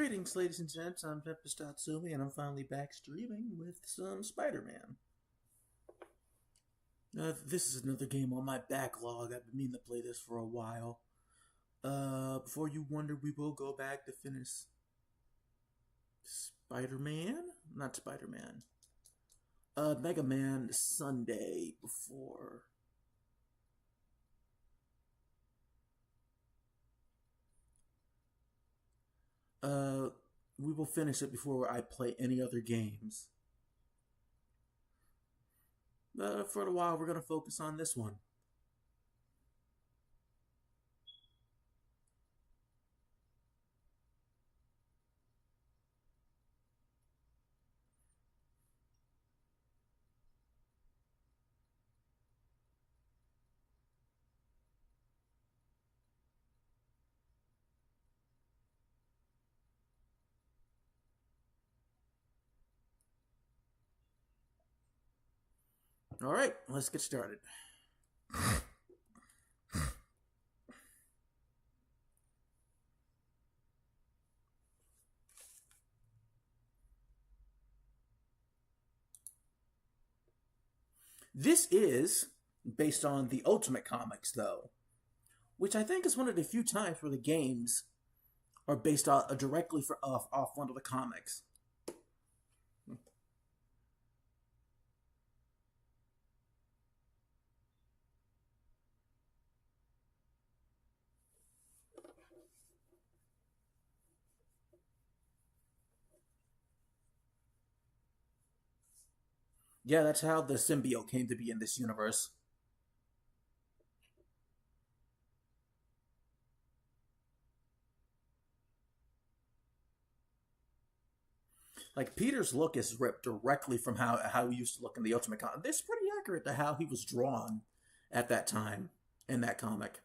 Greetings, ladies and gents. I'm Tempest Tatsumi, and I'm finally back streaming with some Spider-Man. This is another game on my backlog. I've been meaning to play this for a while. Before you wonder, we will go back to finish Spider-Man? Not Spider-Man. Mega Man Sunday before. We will finish it before I play any other games. For a while, we're going to focus on this one. All right, let's get started. This is based on the Ultimate Comics, though, which I think is one of the few times where the games are based directly off one of the comics. Yeah, that's how the symbiote came to be in this universe. Like, Peter's look is ripped directly from how he used to look in the Ultimate Comic. This is pretty accurate to how he was drawn at that time in that comic.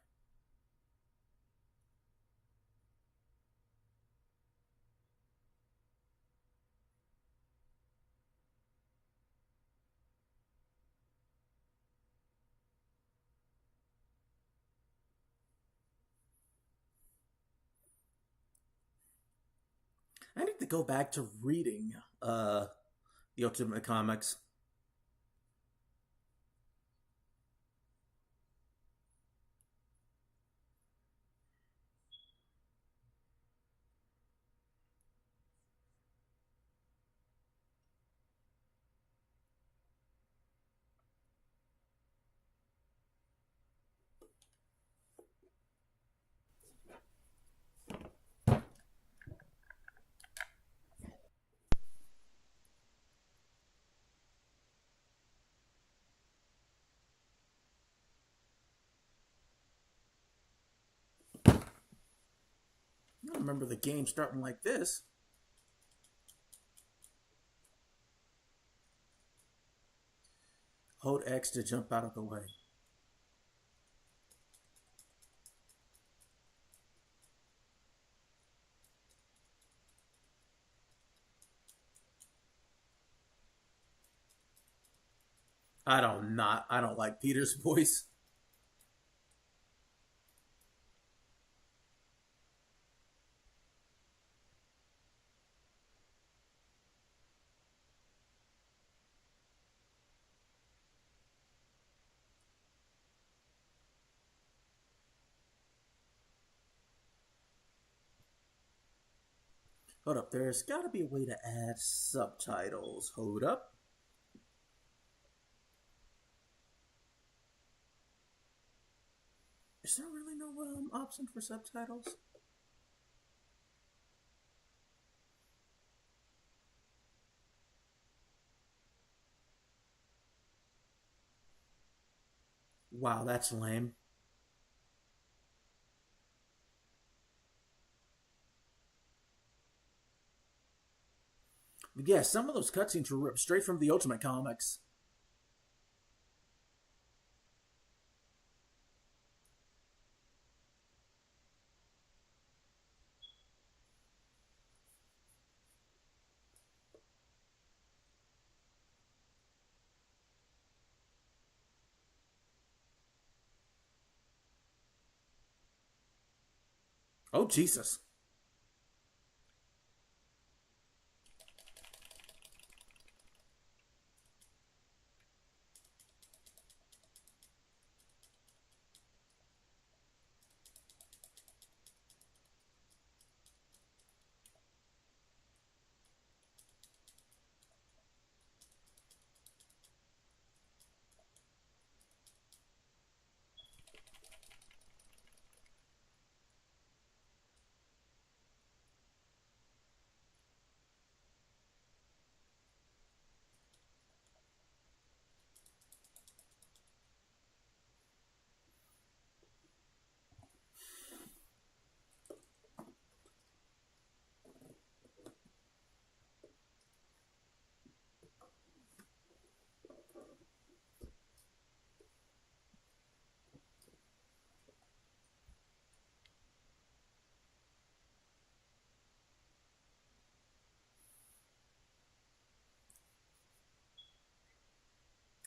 I need to go back to reading the Ultimate Comics. I remember the game starting like this. Hold X to jump out of the way. I don't like Peter's voice. Hold up, there's gotta be a way to add subtitles. Hold up. Is there really no option for subtitles? Wow, that's lame. But yeah, some of those cutscenes were ripped straight from the Ultimate Comics. Oh, Jesus.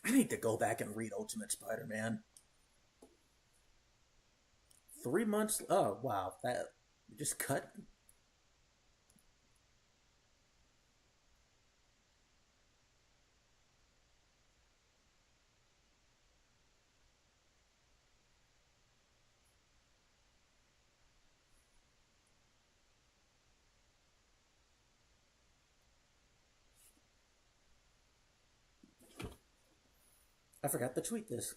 I need to go back and read Ultimate Spider-Man. 3 months. Oh wow, that just cut. I forgot to tweet this.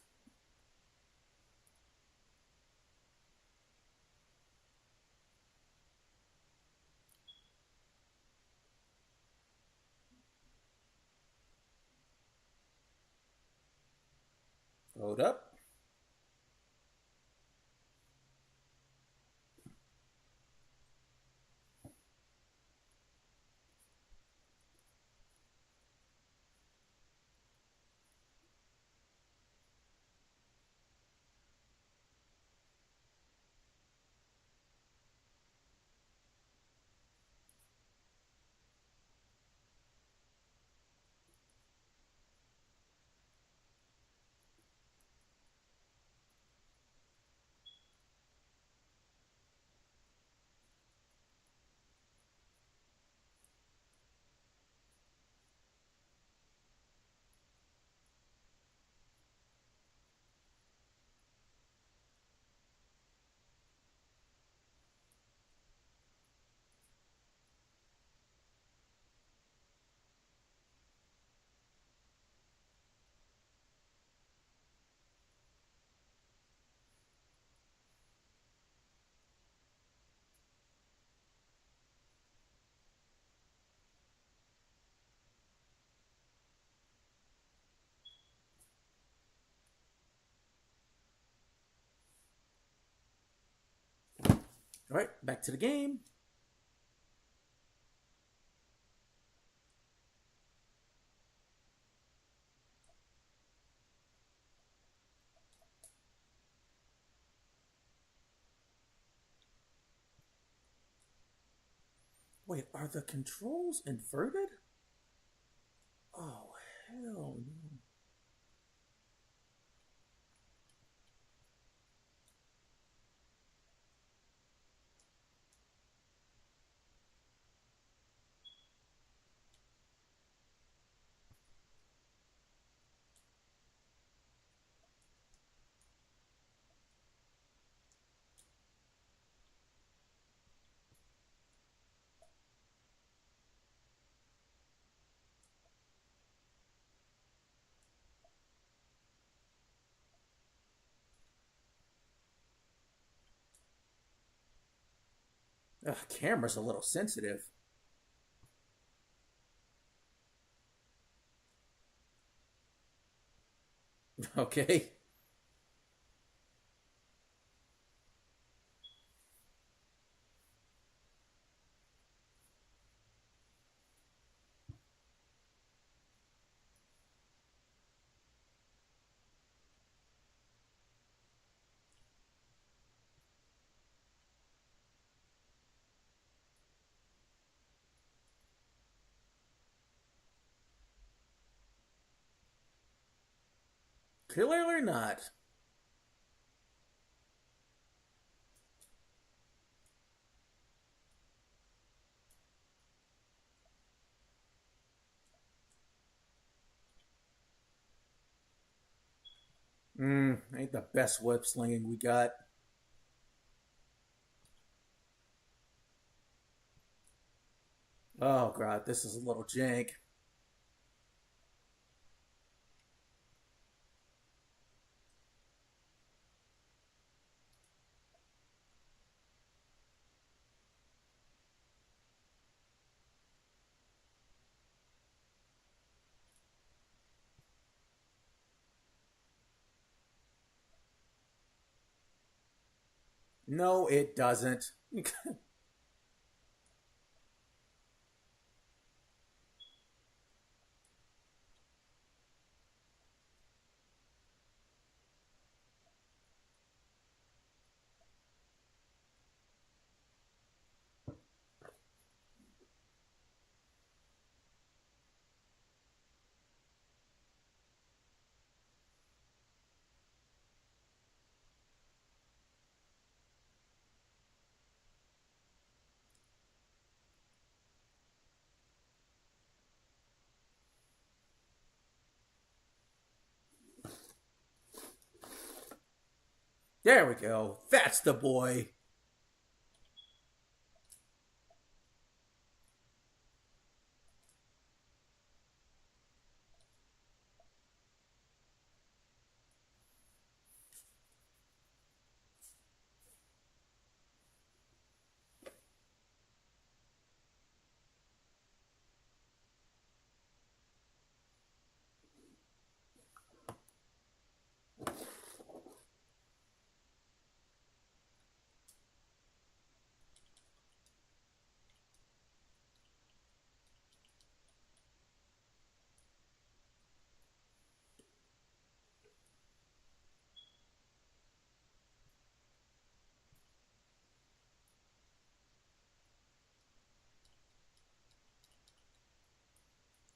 Hold up. All right, back to the game. Wait, are the controls inverted? Oh hell no. Ugh, camera's a little sensitive. Okay. Clearly not. Ain't the best web slinging we got. Oh god, this is a little jank. No, it doesn't. There we go. That's the boy.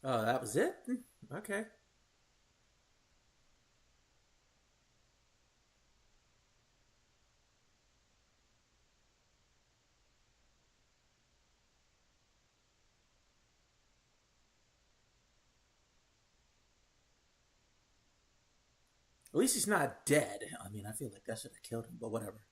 Oh, that was it? Okay. At least he's not dead. I mean, I feel like that should have killed him, but whatever.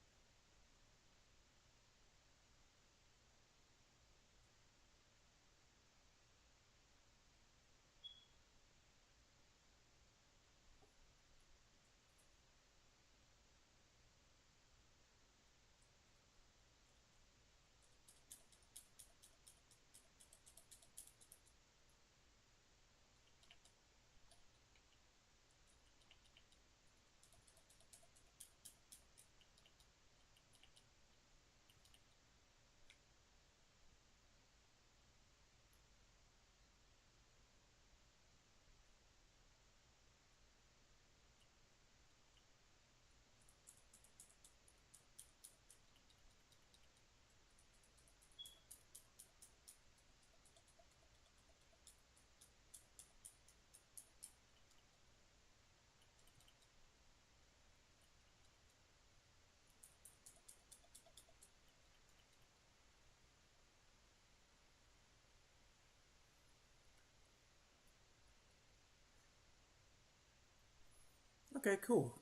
Okay, cool.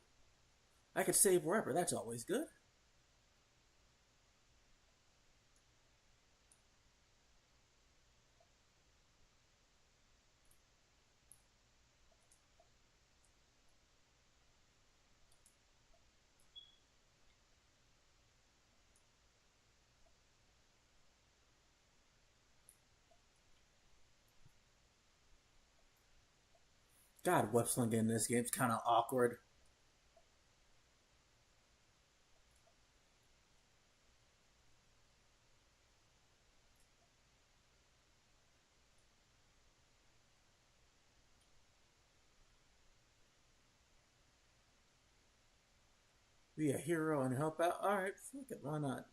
I could save wherever. That's always good. God, web slinging in this game's kind of awkward. Be a hero and help out. All right, fuck it. Why not?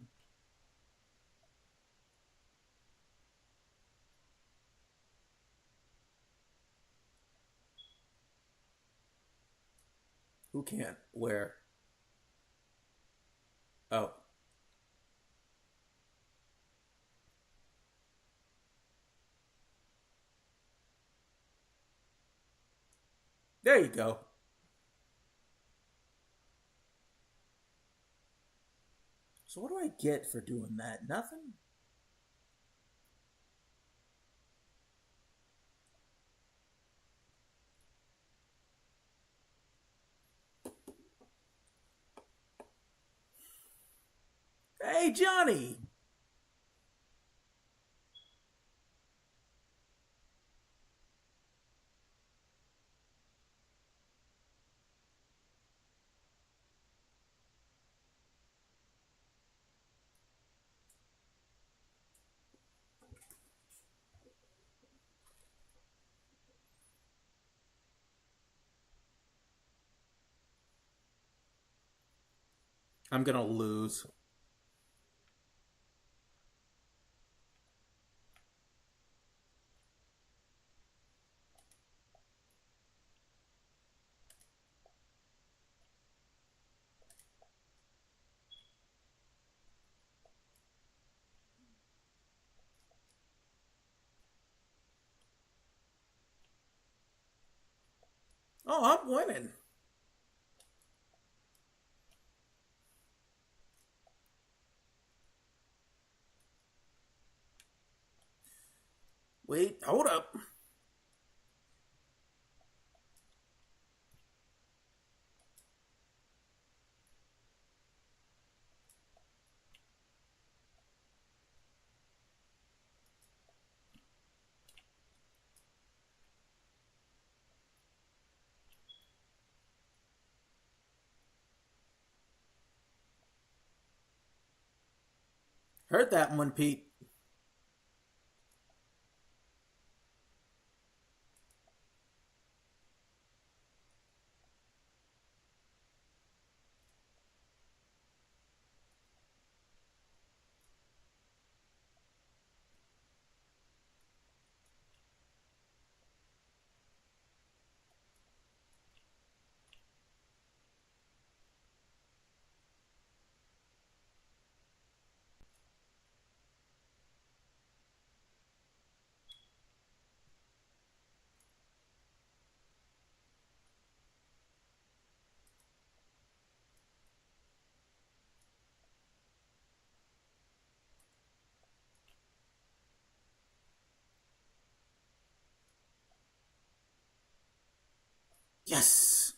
Who can't? Where? Oh, there you go. So what do I get for doing that? Nothing? Hey, Johnny! I'm gonna lose. Oh, I'm winning. Wait, hold up. Heard that one, Pete. Yes!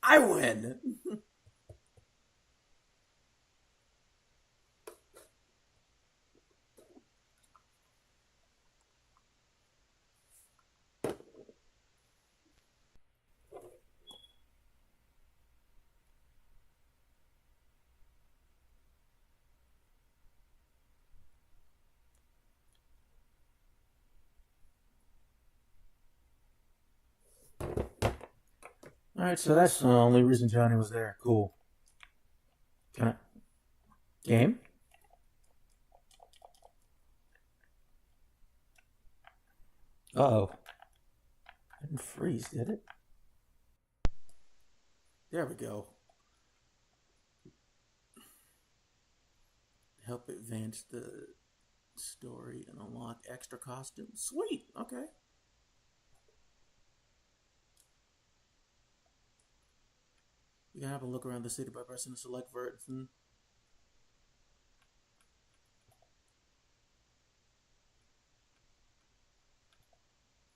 I win! Alright, so that's the only reason Johnny was there. Cool. Can I... Game? Uh-oh. Didn't freeze, did it? There we go. Help advance the story and unlock extra costumes. Sweet, okay. You can have a look around the city by pressing the select button.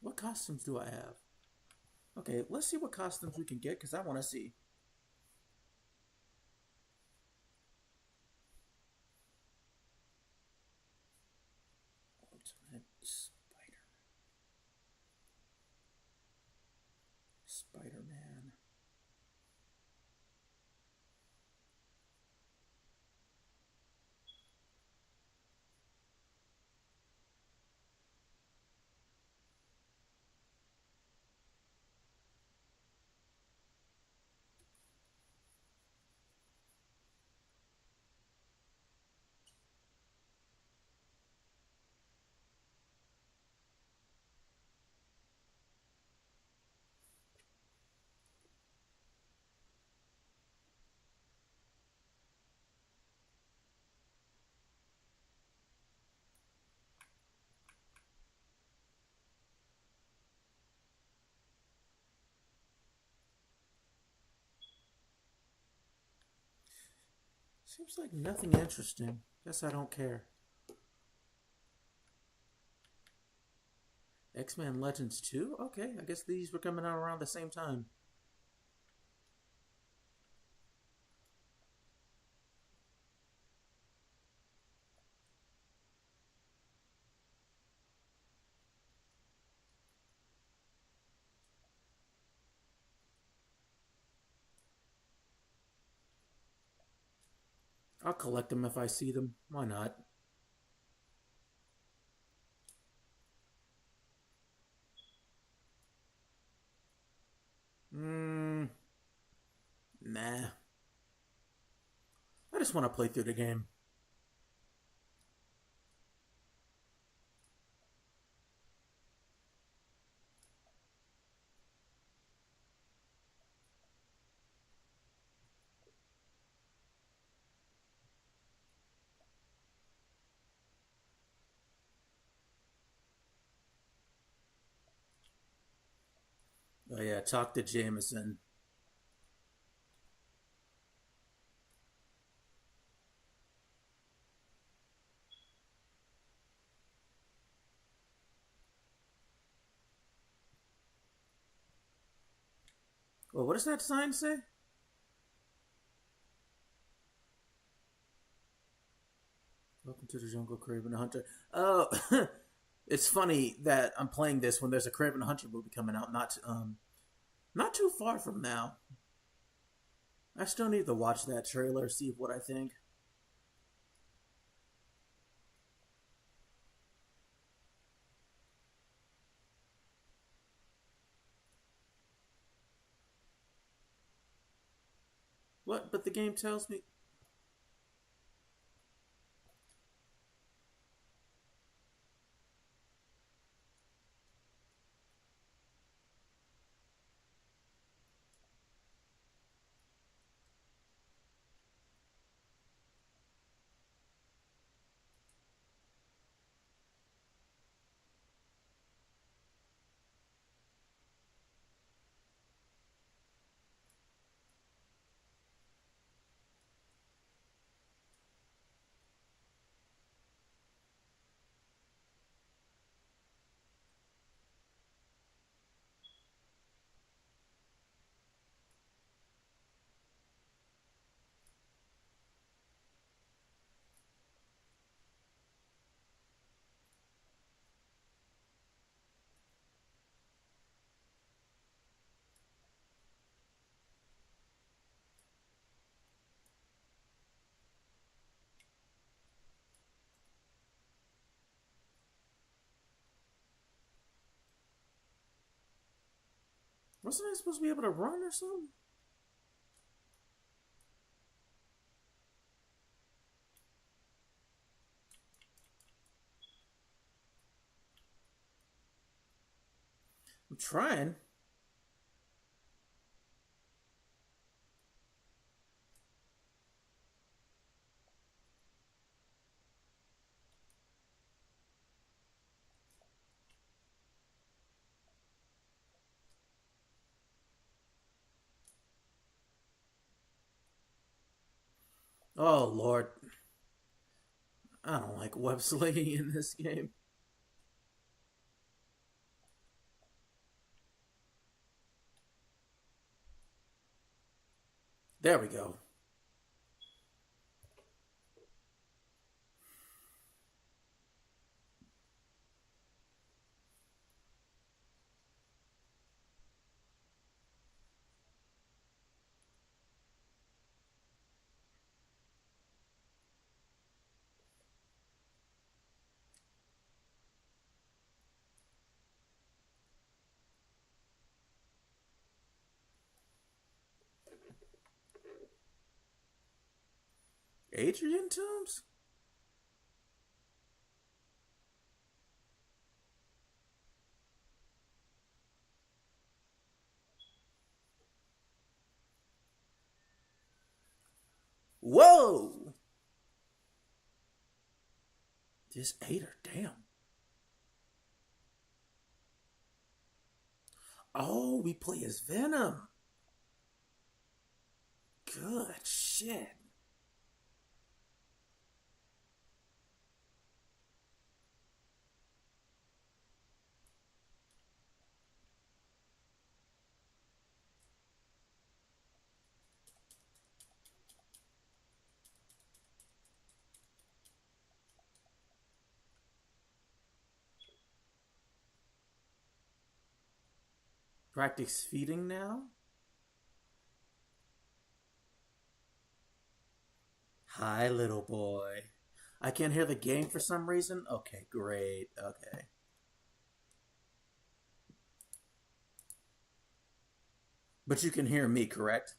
What costumes do I have? Okay, let's see what costumes we can get, because I want to see. Ultimate Spider-Man. Seems like nothing interesting. Guess I don't care. X-Men Legends 2? Okay, I guess these were coming out around the same time. I'll collect them if I see them. Why not? Nah. I just want to play through the game. Oh yeah, talk to Jameson. Well, what does that sign say? Welcome to the jungle, Craven the Hunter. Oh, it's funny that I'm playing this when there's a Craven the Hunter movie coming out. Not too far from now. I still need to watch that trailer, see what I think. What? But the game tells me. Wasn't I supposed to be able to run or something? I'm trying. Oh, Lord. I don't like web slinging in this game. There we go. Adrian Toombs? Whoa! Just ate her, damn. Oh, we play as Venom. Good shit. Practice feeding now? Hi, little boy. I can't hear the game for some reason? Okay, great. Okay. But you can hear me, correct?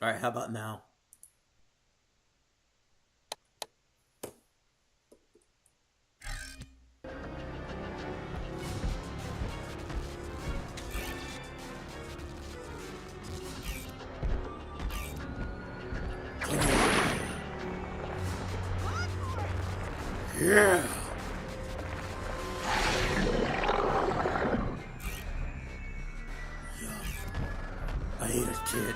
Alright, how about now? Yeah. I hate it, kid.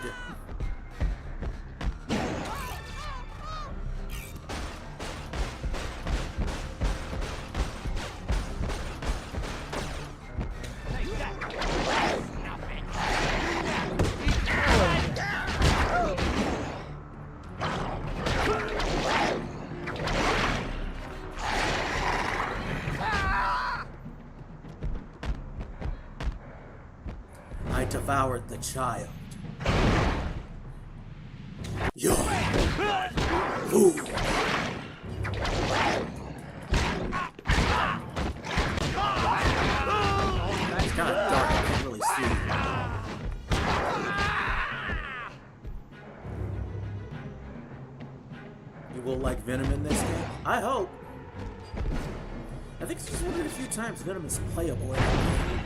devoured the child. You're fool. It's kind of dark, I can't really see. You will like Venom in this game? I hope. I think it's just one of the few times Venom is playable in a game.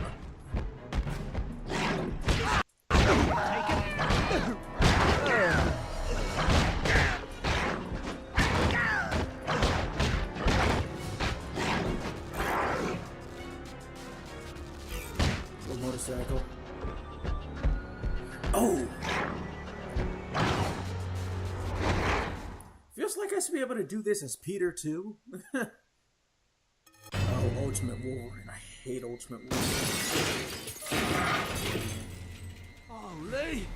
Motorcycle. Oh! Feels like I should be able to do this as Peter too. Oh, Ultimate Wolverine. I hate Ultimate Wolverine. Holy!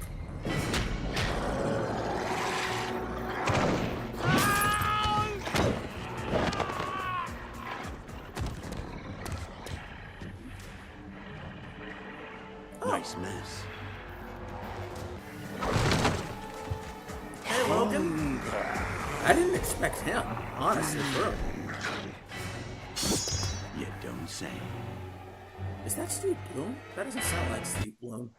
Nice mess. Hey, Logan. I didn't expect him, honestly, bro. You don't say. Is that Steve Bloom? That doesn't sound like Steve Bloom.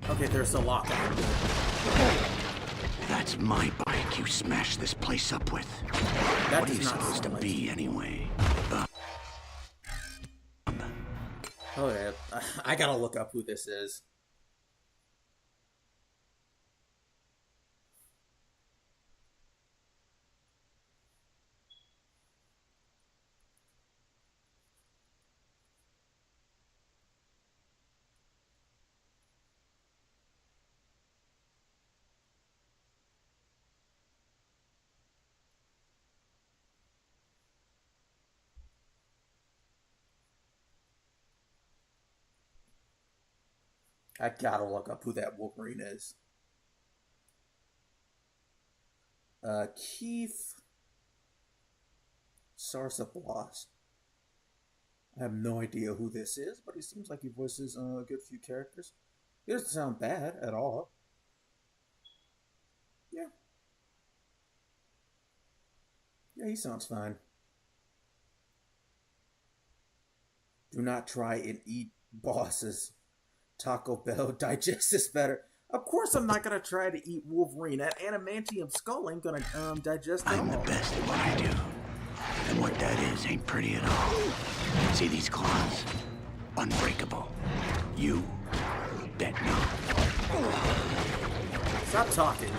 Okay, there's a lock on it. That's my bike you smashed this place up with. That what are does you not supposed to sound like be, anyway? Oh yeah, I gotta look up who this is. I gotta look up who that Wolverine is. Keith Sarsablas. I have no idea who this is, but he seems like he voices a good few characters. He doesn't sound bad at all. Yeah. Yeah, he sounds fine. Do not try and eat bosses. Taco Bell digest this better. Of course I'm not going to try to eat Wolverine. That adamantium skull ain't going to digest it all. I'm the best at what I do. And what that is ain't pretty at all. See these claws? Unbreakable. You bet not. Stop talking.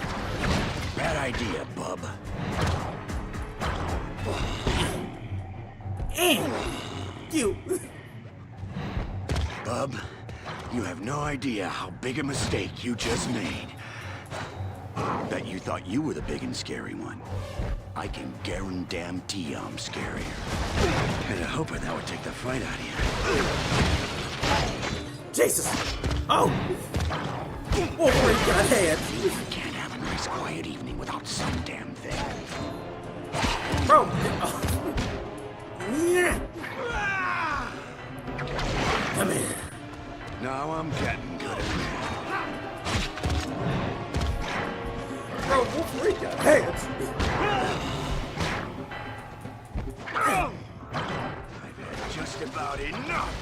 Bad idea, bub. You. Bub, you have no idea how big a mistake you just made. Bet you thought you were the big and scary one. I can guarantee I'm scarier. And I hope that would take the fight out of you. Jesus! Oh! Wolverine got hands! You can't have a nice quiet evening without some damn thing. Bro! Yeah. Come here. Now I'm getting good at it. Bro, Wolverine got hands! I've had just about enough.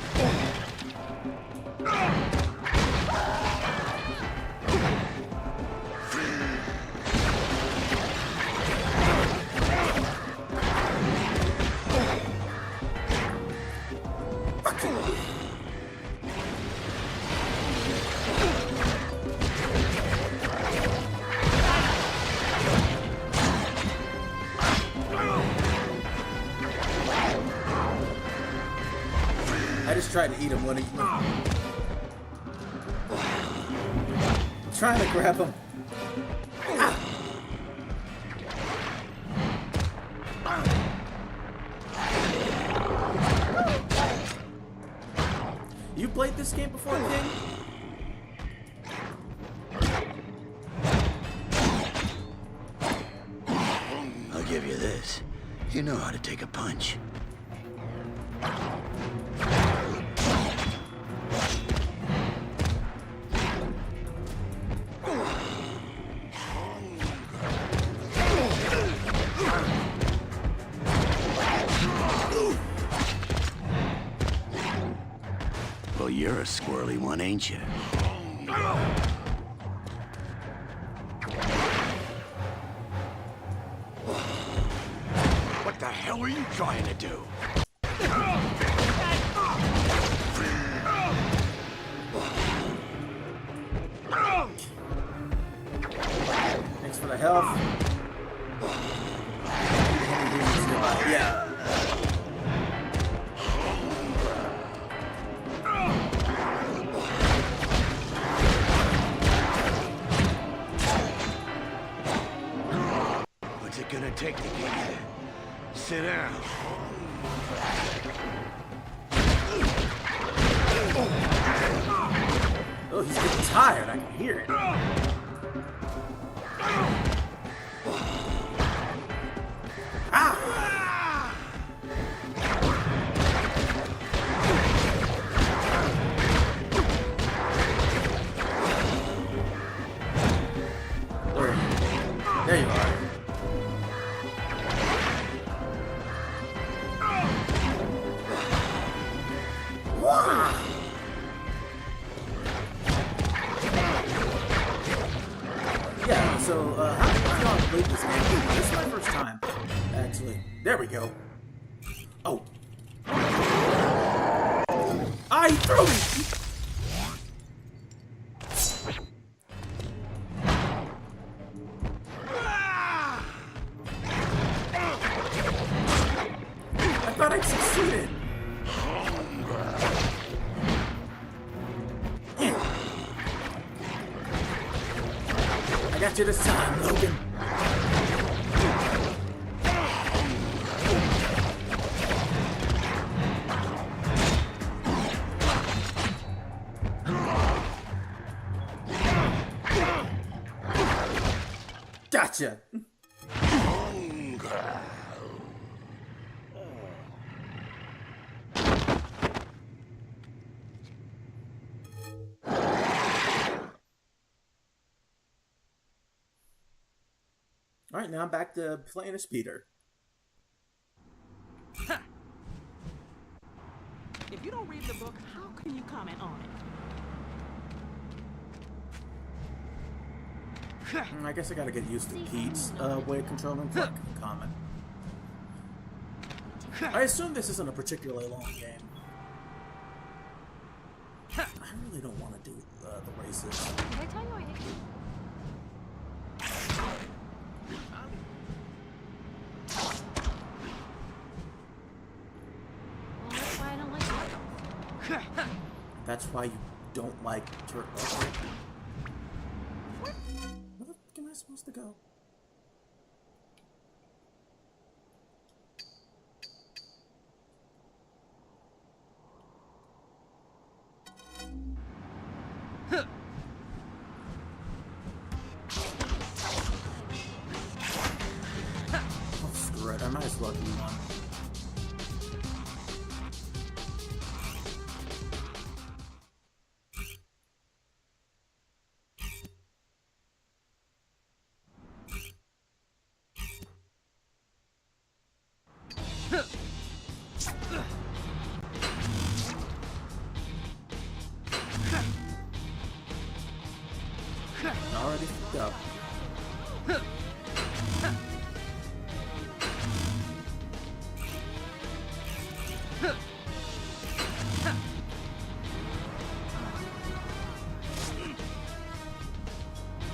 I just tried to eat him when he... I'm trying to grab him. Ah. You played this game before, King? I'll give you this. You know how to take a punch. You're a squirrely one, ain't you? What the hell are you trying to do? Thanks for the help. Yeah. What's it gonna take to get you there? Sit down. Oh, he's getting tired. I can hear it. Ah! Where are you? There you are. Yeah, so, how did I not play this game? This is my first time, actually. There we go. Oh. Ah, he threw me! I thought I succeeded. I got you this time, Logan. Gotcha. All right, now I'm back to playing as Peter. If you don't read the book, how can you comment on it? I guess I gotta get used to Pete's way of controlling comment. I assume this isn't a particularly long game. I really don't want to do the races. Did I tell you I hate you? Well, that's why I don't like you. That's why you don't like turtles. Where the fuck am I supposed to go? Oh, screw it. I might as well do one. Already fucked up.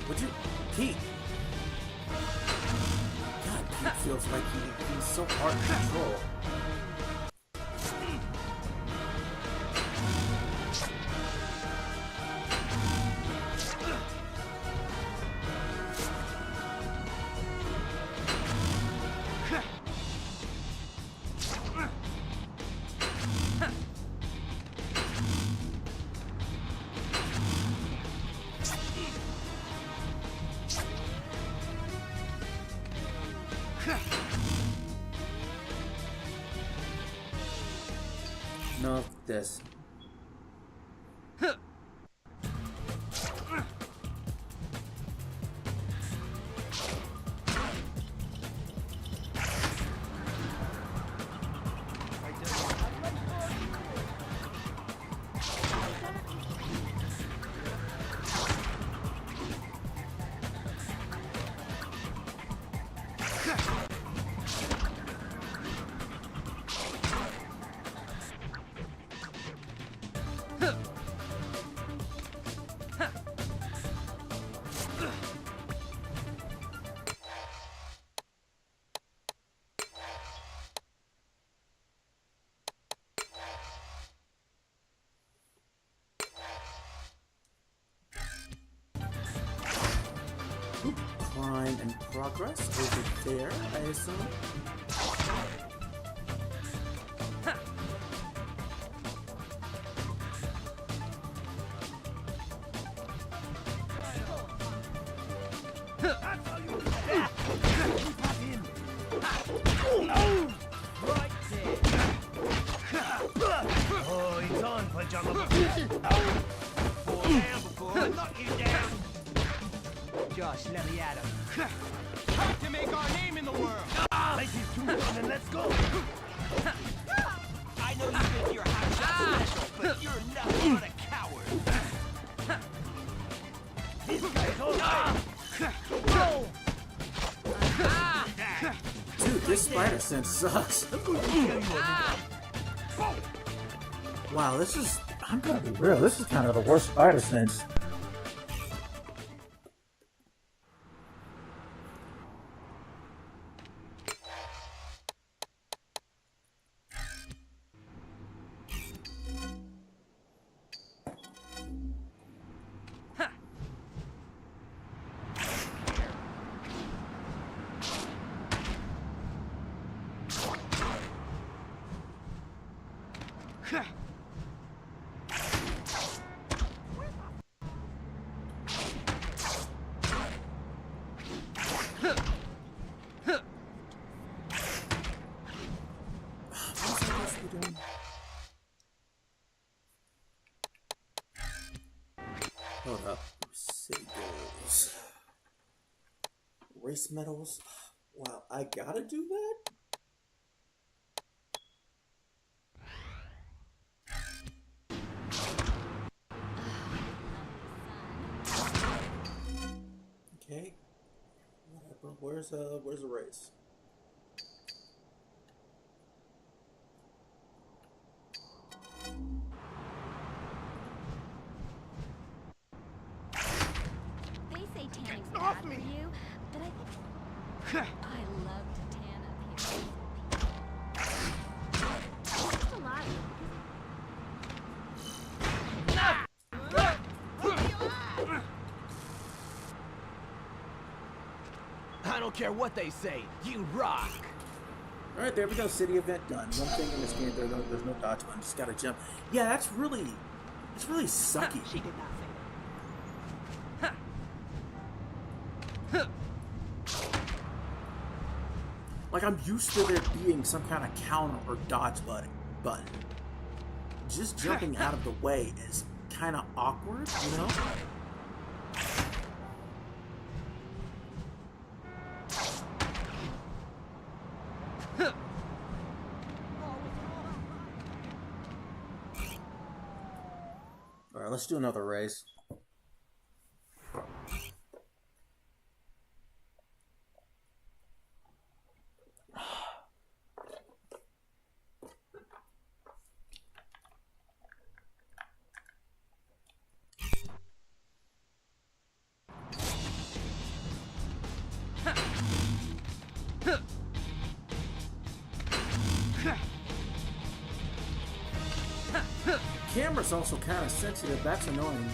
Would you, Pete? God, Pete feels like he's so hard to control. No, this. there, I assume. Oh, he's on, Pajama. Before I knock you down. Josh, let me at him. Time to make our name in the world. Place these two on and let's go. I know you think you're hot shot special, but you're nothing but a coward. These guys all right. Dude, this spider sense sucks. Wow, this is... I'm gonna be real, this is kind of the worst spider sense. Hold up. City goals. Race medals. Wow, I gotta do that? Okay. Whatever. Where's the race? They say tanning's bad for you, but I love to tan up here. Just a lot of I don't care what they say. You rock. Alright, there we go. City event done. One thing in this game, there's no dodge button. Just gotta jump. Yeah, that's really sucky. She did not say Like, I'm used to there being some kind of counter or dodge button. Just jumping out of the way is kind of awkward, you know? Alright, let's do another race. Camera's also kind of sensitive. That's annoying.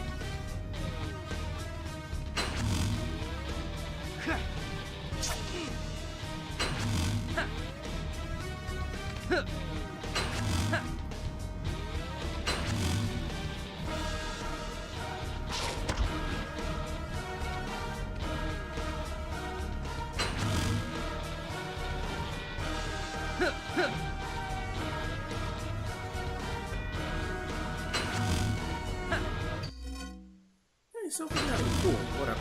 Hey, something rather cool. Whatever.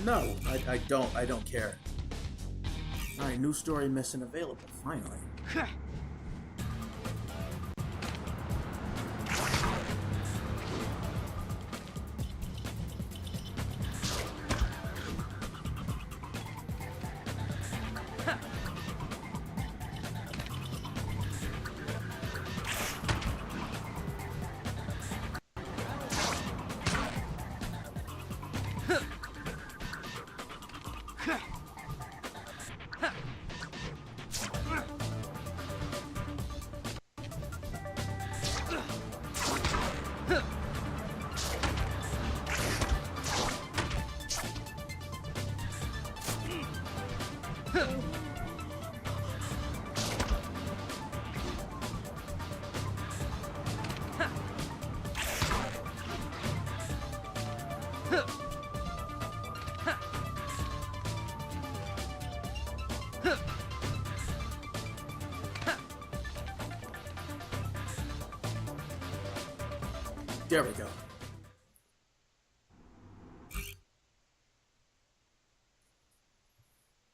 No, I don't care. Alright, new story mission available, finally. There we go.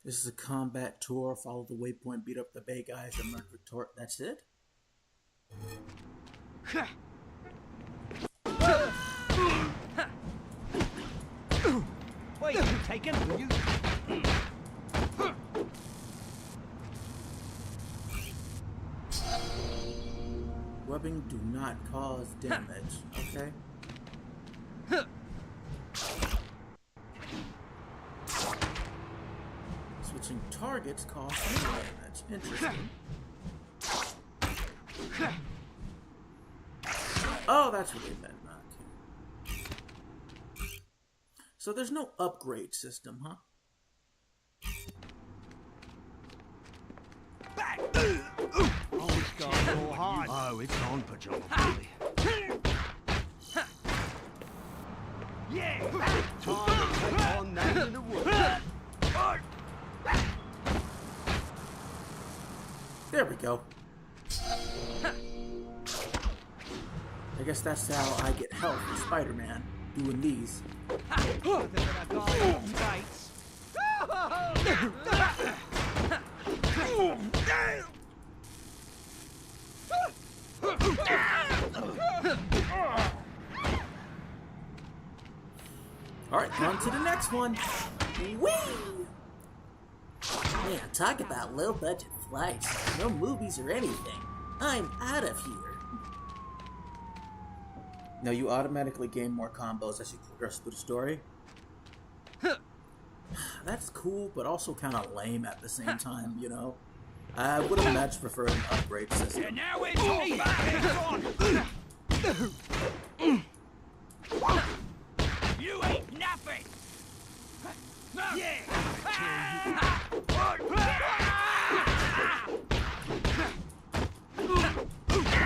This is a combat tour. Follow the waypoint, beat up the bad guys, and mark retort. That's it? Wait, you taken? You... Webbing do not cause damage. Okay. Switching targets cause damage. Interesting. Oh, that's what they meant. Okay. So there's no upgrade system, huh? Oh, it's gone all hard. Oh, it's on, Pajama Billy. Yeah! Time to take on that in the woods. There we go. I guess that's how I get help from Spider-Man, doing these. Alright, on to the next one. Whee! Man, talk about low budget flights. No movies or anything. I'm out of here. Now you automatically gain more combos as you progress through the story. That's cool, but also kind of lame at the same time, you know? I would have much preferred an upgrade system. And now it's me! You ain't nothing! Yeah!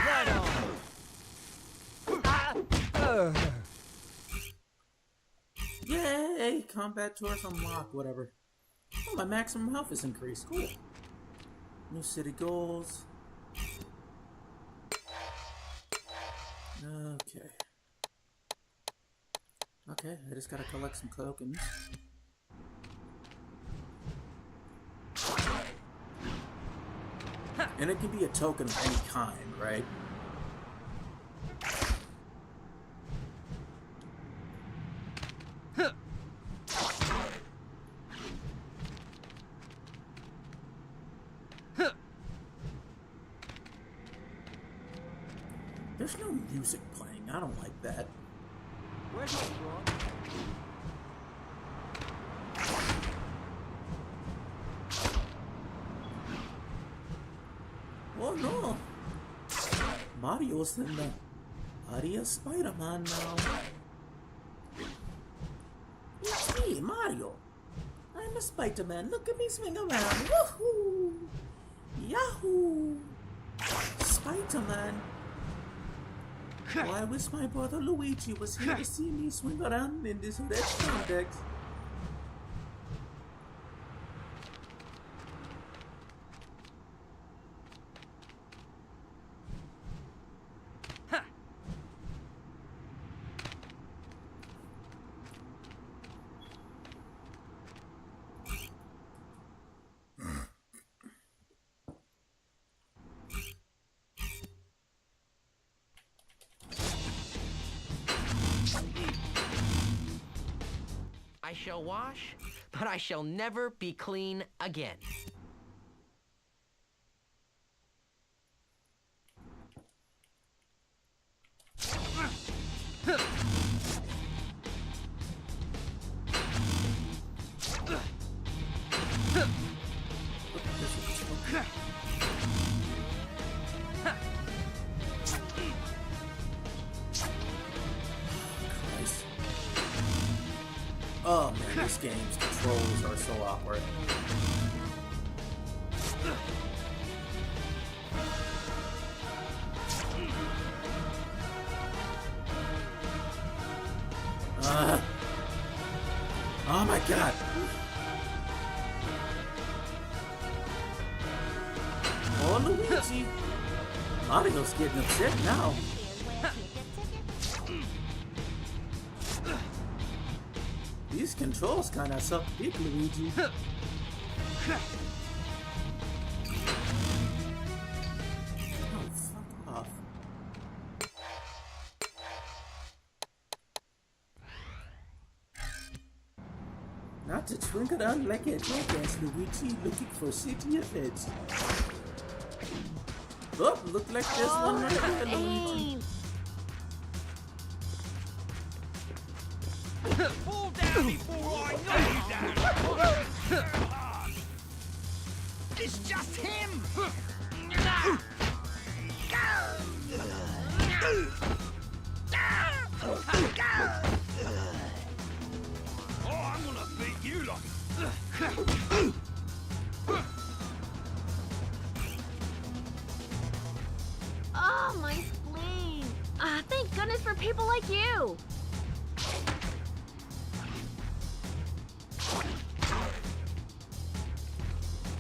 Right on. Yay! Combat tours unlocked, whatever. Oh, my maximum health is increased. Cool. New city goals. Okay. Okay, I just gotta collect some tokens. And it can be a token of any kind, right? There's no music playing. I don't like that. Where's my drum? Oh no! Mario's in the body of Spider-Man now. It's me, Mario. I'm a Spider-Man. Look at me swing around. Woohoo! Yahoo! Spider-Man. Oh, I wish my brother Luigi was here to see me swing around in this red spandex. I shall wash, but I shall never be clean again. Oh man, this game's controls are so awkward. my god. Oh, Luigi. Mario's getting upset now. These controls kind of suck big, Luigi. Oh, fuck off. Not to twinkle down like a jackass, Luigi, looking for city events. Oh, look like there's one right there, Luigi. Fall down before I knock you down! It's just him! Oh, I'm gonna beat you like... Oh, my spleen. Thank goodness for people like you.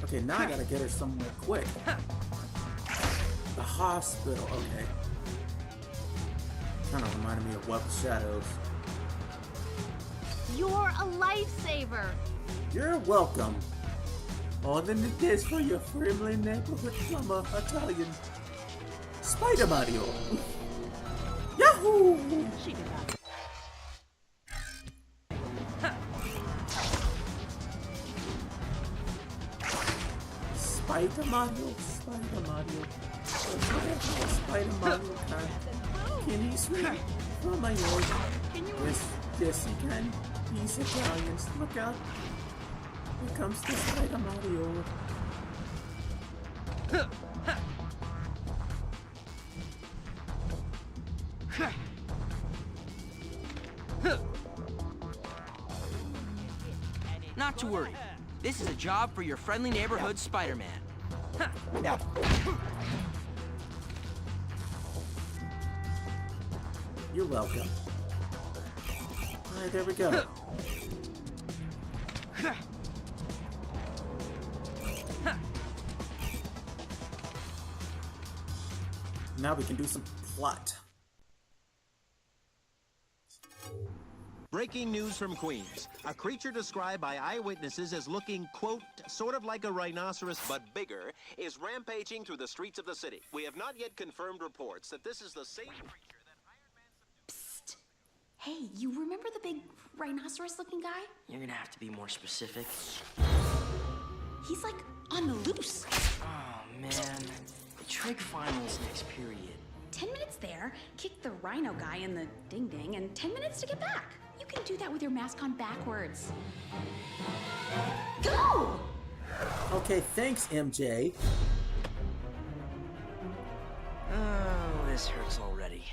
Okay, now I gotta get her somewhere quick. The hospital, okay. Kind of reminded me of Web of Shadows. You're a lifesaver. You're welcome. All than it is for your friendly neighborhood plumber Italian Spider Mario. Yahoo! She did that. Spider Mario, Spider Mario. Spider Mario can he swim from my yard? Yes, yes he can. He's Italian. Look out. Here comes the Spider Mario. Not to worry. This is a job for your friendly neighborhood Spider-Man. Now, You're welcome. Alright, there we go. Now we can do some plot. Breaking news from Queens. A creature described by eyewitnesses as looking, quote, sort of like a rhinoceros but bigger, is rampaging through the streets of the city. We have not yet confirmed reports that this is the same creature that Iron Man subdued. Psst. Hey, you remember the big rhinoceros-looking guy? You're gonna have to be more specific. He's like on the loose. Oh man, the trig finals next period. 10 minutes there, kick the rhino guy in the ding-ding, and 10 minutes to get back. You can do that with your mask on backwards. Go! Okay, thanks, MJ. Oh, this hurts already.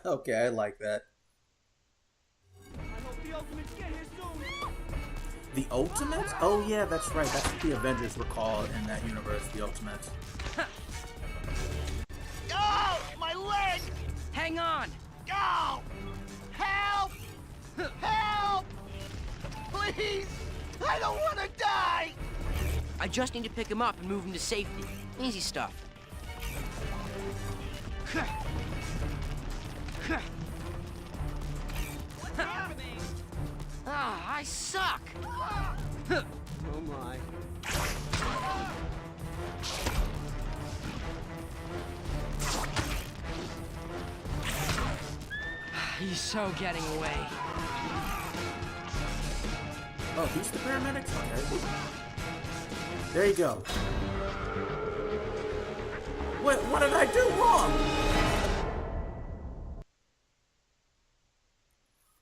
Okay, I like that. I hope the Ultimates get here soon! The Ultimates? Oh yeah, that's right. That's what the Avengers were called in that universe, the Ultimates. Oh! My leg! hang on! Oh! Help! Help! Please! I don't want to die! I just need to pick him up and move him to safety. Easy stuff. What's happening? Ah, I suck! Oh my. He's so getting away. Oh, he's the paramedic? Okay. There you go. What did I do wrong?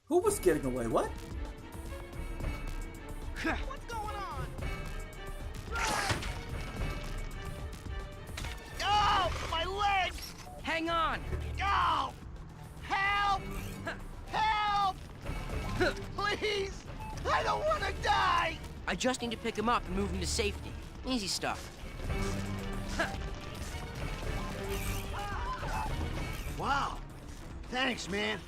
Who was getting away? What? What's going on? Oh! My legs! Hang on! Oh! Help! Help! Please! I don't want to die! I just need to pick him up and move him to safety. Easy stuff. Wow. Thanks, man.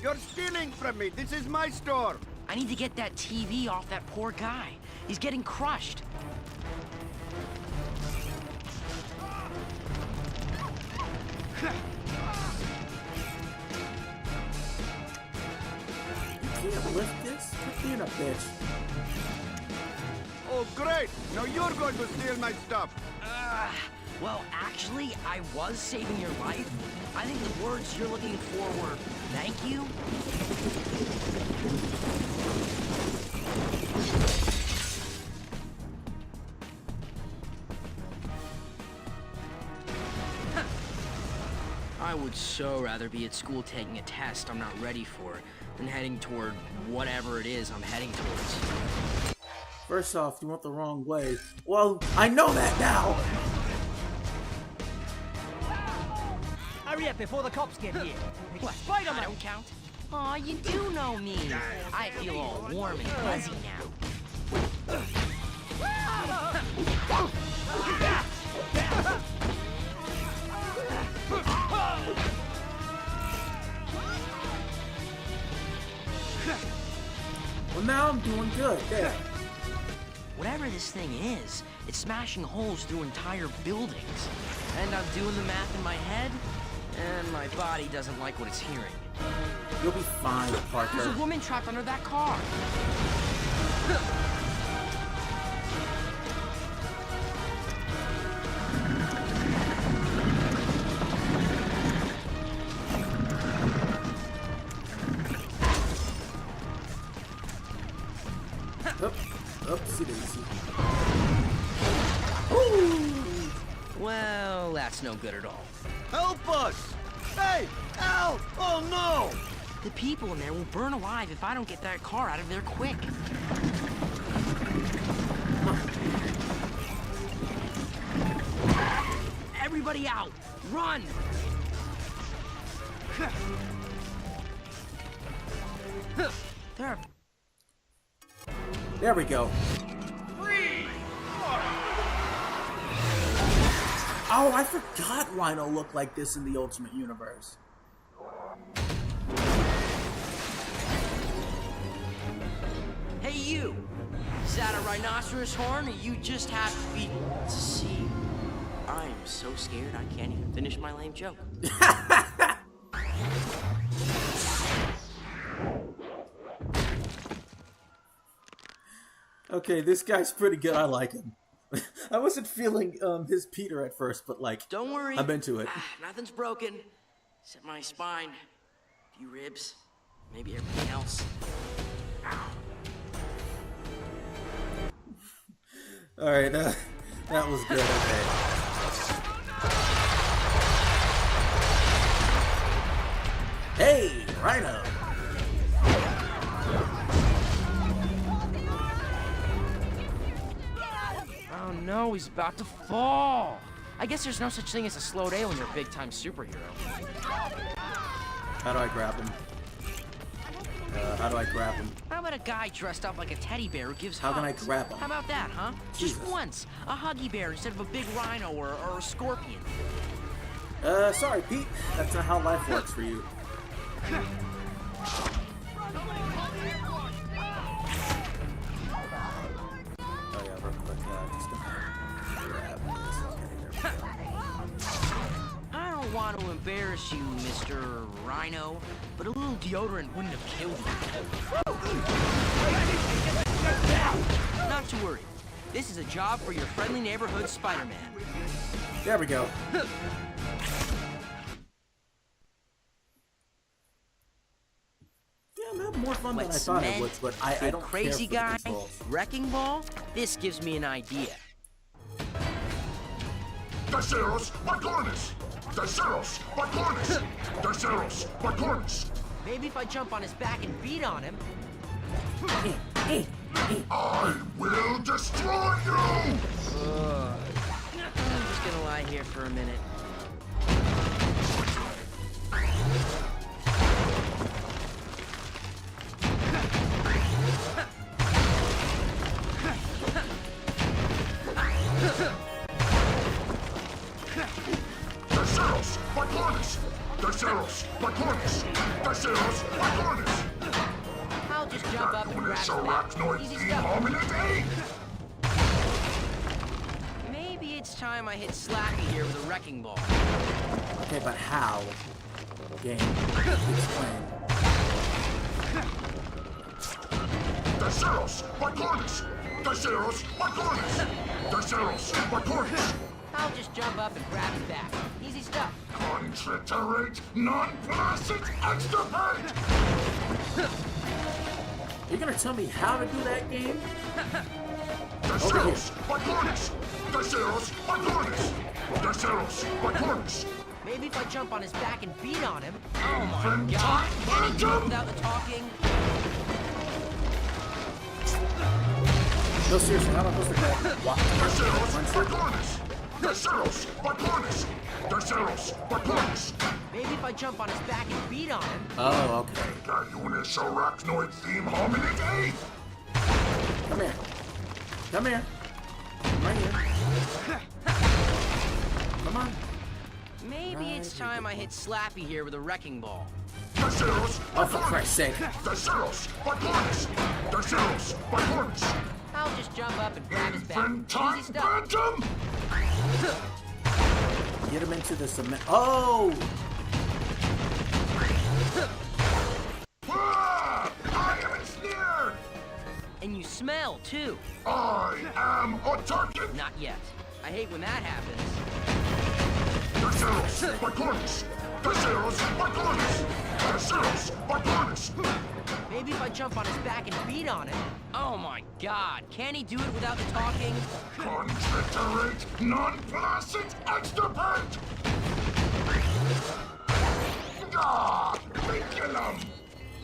You're stealing from me. This is my store. I need to get that TV off that poor guy. He's getting crushed. You can't lift this? Quit being a bitch. Oh, great. Now you're going to steal my stuff. Well, actually, I was saving your life. I think the words you're looking for were, thank you. I would so rather be at school taking a test I'm not ready for than heading toward whatever it is I'm heading towards. First off, you went the wrong way. Well, I know that now! Hurry up before the cops get here. What? Spider-Man! I don't count? Aw, you do know me. I feel all warm and fuzzy now. Well, now I'm doing good. There. Whatever this thing is, it's smashing holes through entire buildings. And I'm doing the math in my head, and my body doesn't like what it's hearing. You'll be fine, Parker. There's a woman trapped under that car. Oopsie daisy. Well, that's no good at all. Help us! Hey, help! Oh, no! The people in there will burn alive if I don't get that car out of there quick. Everybody out! Run! There we go. Oh, I forgot Rhino looked like this in the Ultimate Universe. Hey, you! Is that a rhinoceros horn, or you just have to be... See, I'm so scared I can't even finish my lame joke. Okay, this guy's pretty good. I like him. I wasn't feeling his Peter at first, but like, Don't worry. I'm into it. Nothing's broken, except my spine, a few ribs, maybe everything else. Ow. All right, that was good. Okay. Hey, Rhino. Oh no, he's about to fall. I guess there's no such thing as a slow day when you're a big-time superhero. How do I grab him? How do I grab him? How about a guy dressed up like a teddy bear who gives How hugs? can I grab him? How about that, huh? Jesus. Just once. A huggy bear instead of a big rhino or a scorpion. Sorry, Pete. That's not how life works for you. Oh yeah, real quick. Just gonna grab this. Okay, there we go. I don't want to embarrass you, Mr. Rhino, but a little deodorant wouldn't have killed you. Not to worry. This is a job for your friendly neighborhood Spider-Man. There we go. Yeah, I'm having more fun than I thought I would, but I don't crazy care guy, for the controls. wrecking ball. This gives me an idea. Terceros, balcones! Terceros, balcones! Terceros, balcones! Maybe if I jump on his back and beat on him. I will destroy you! I'm just gonna lie here for a minute. Terceros, balcones! Terceros, balcones! Terceros, balcones! Carnivorous grab his back. arachnoid Easy theme stuff. hominid ape! Maybe it's time I hit Slappy here with a wrecking ball. Okay, but how? Game. Explain. Daceros, Bicornis! Daceros, Bicornis! Daceros, Bicornis! I'll just jump up and grab his back. Easy stuff. Contriterate, non-placid, extirpate! You're gonna tell me how to do that game? Daceros, Bicornis! Daceros, Bicornis! Daceros, Bicornis! Maybe if I jump on his back and beat on him. Oh my Infant god. Can he do it Phantom! without the talking? No, seriously, how am I supposed to go? What? Daceros, Bicornis! Daceros, Bicornis! Daceros, Bicornis! Maybe if I jump on his back and beat on him. Oh, okay. Gaiunis arachnoid theme hominid ape! Come here. Come here. Right here. Come on. Maybe it's time I hit Slappy here with a wrecking ball. Daceros, Oh, for Christ's sake. Daceros, Bicornis! Daceros, Bicornis! I'll just jump up and grab his back. Infantine Easy stuff. Phantom! Get him into the cement. Oh! Ah! I am ensnared! And you smell, too. I am a target! Not yet. I hate when that happens. Daceros, Bicornis! Daceros, Bicornis! Daceros, Bicornis! Maybe if I jump on his back and beat on him. Oh my god. Can he do it without the talking? Contriterate, non-placid, extirpate! Ah! Vinculum!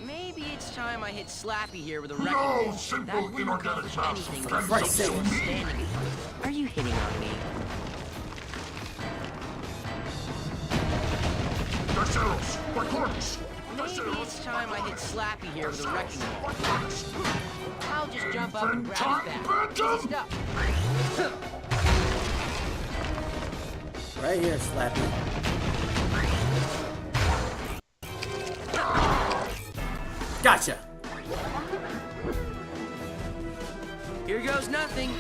Maybe it's time I hit Slappy here with a wrecking No ball. simple That wouldn't inorganic accomplish mass anything can with Christ's so sake. standing in front. Are you hitting on me? Daceros, Bicornis! Maybe it's time I hit Slappy here with a wrecking ball. Bicornis! I'll just jump up and grab his Infantine back. Phantom! Easy stuff. Right here, Slappy. Gotcha. Here goes nothing.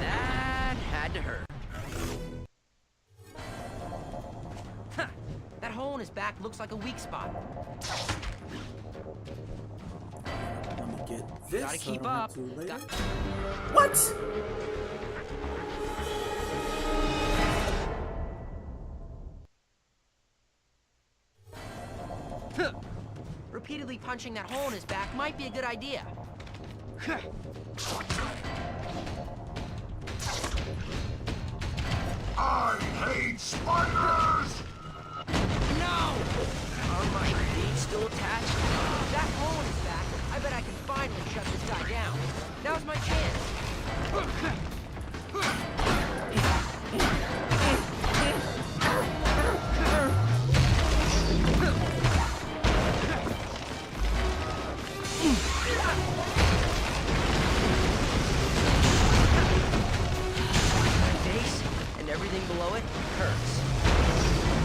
That had to hurt. Huh. That hole in his back looks like a weak spot. Let me get this. Gotta so I keep don't have up. to later. Got- What? Repeatedly punching that hole in his back might be a good idea. I hate spiders! No! Are my feet still attached? That hole in his back, I bet I can finally shut this guy down. Now's my chance. My face and everything below it hurts.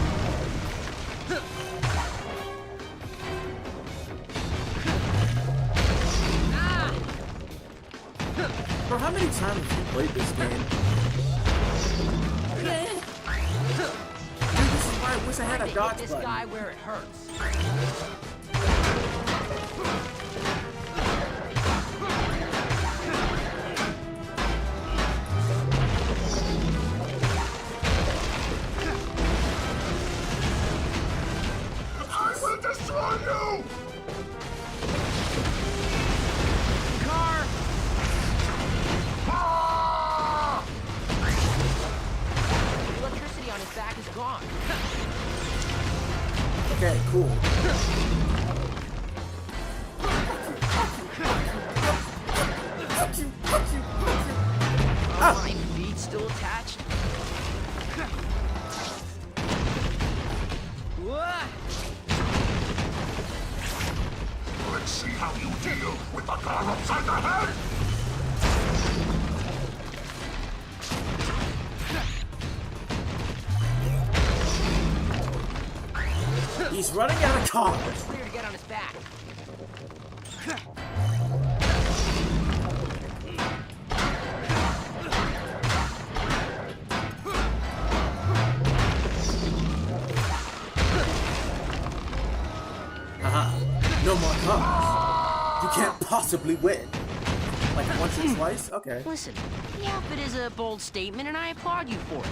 Bro, how many times have you played this game? Yeah. Dude, this is why I wish I had a Hit dodge this button. guy where it hurts. I will destroy you! Car! Ah! The electricity on his back is gone. Okay, cool. Are my feet still attached? Wah! Let's see how you deal with the car upside the head! He's running out of cars. It's clear to get on his back. No more cars. You can't possibly win. Like once or twice? Okay. Listen, the outfit is a bold statement, and I applaud you for it.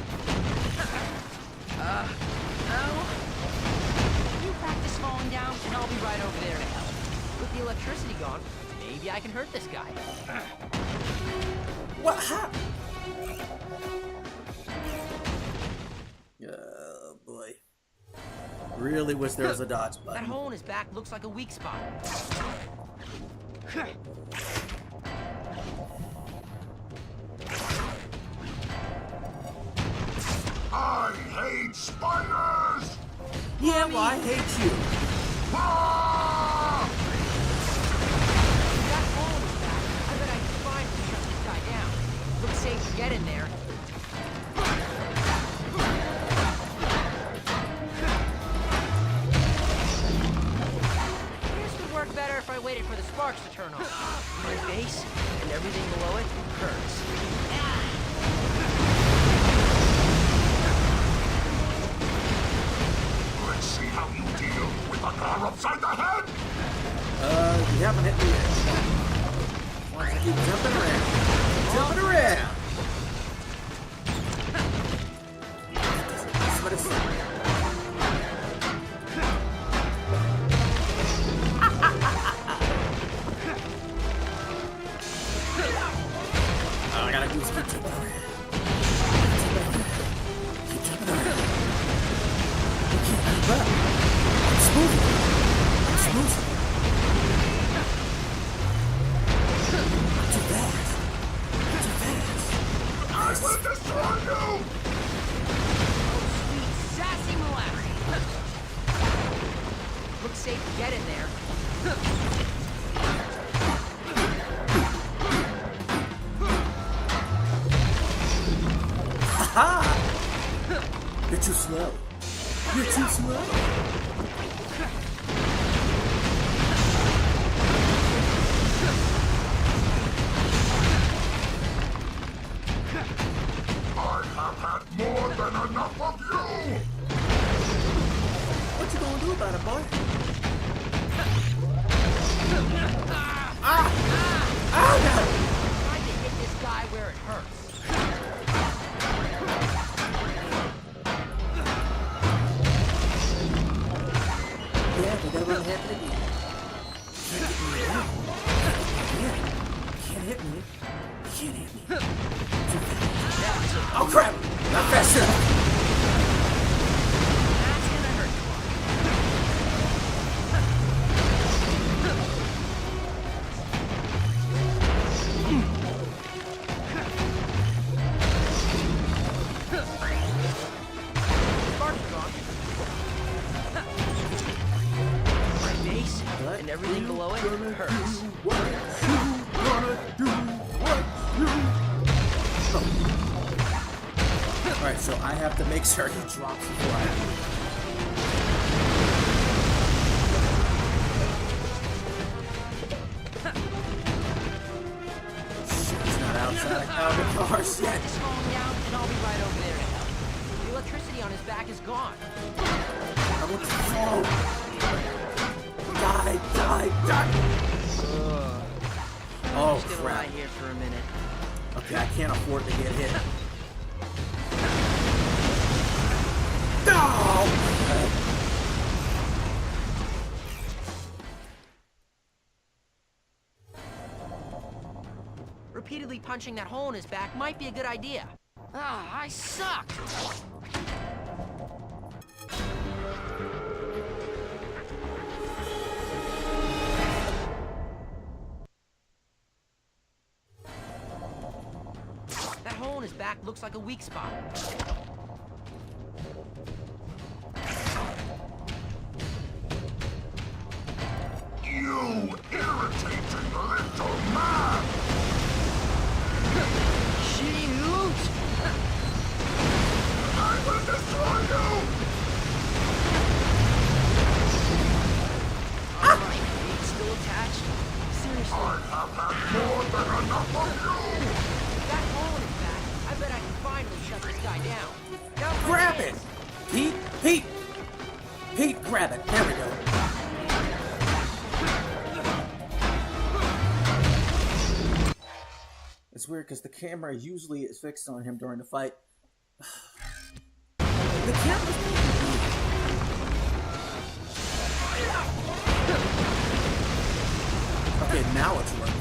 You practice falling down, and I'll be right over there to help. With the electricity gone, maybe I can hurt this guy. What happened? Oh boy. Really wish there was a dodge That button. hole in his back looks like a weak spot. I hate spiders! Yeah, well, I hate you. Ah! That hole in his back, I bet I can find to shut this guy down. Looks safe to get in there. This would work better if I waited for the sparks to turn on. My face and everything below it hurts. Let's see how you deal with the car upside the head! You haven't hit me yet. Why don't you keep jumping around? Jumping around! That's what it's like. All I gotta do is keep jumping around. Keep jumping around. I can't keep up. I'm smoothing. I'm smoothing. I'm too fast. I'm too fast. I will destroy you! Sweet, sassy molasses. Looks safe to get in there. Ha! You're too slow. You're too slow. I have had more than enough of you! What you gonna do about it, boy? Ah! Ah! Trying to hit this guy where it hurts. Yeah, but that won't happen again. Can't hit me again. Yeah. Can't hit me. Can't hit me. Too fast. Oh crap! Not fast enough. That's gonna hurt you. Sparks are gone. My face and everything below it hurts. What you gonna do? What you? Oh. All right, so I have to make sure he drops before I. Shit, he's not outside of the cars yet. Just falling down, and I'll be right over there to help. The electricity on his back is gone. I want to fall. Die, die, die. I'm Oh just gonna lie crap. here for a minute. Okay, I can't afford to get hit. No! Repeatedly punching that hole in his back might be a good idea. Ah, I suck! That hole in his back looks like a weak spot. You irritating little man! Shoot! I will destroy you! There we go. It's weird because the camera usually is fixed on him during the fight. The camera's okay, now it's working.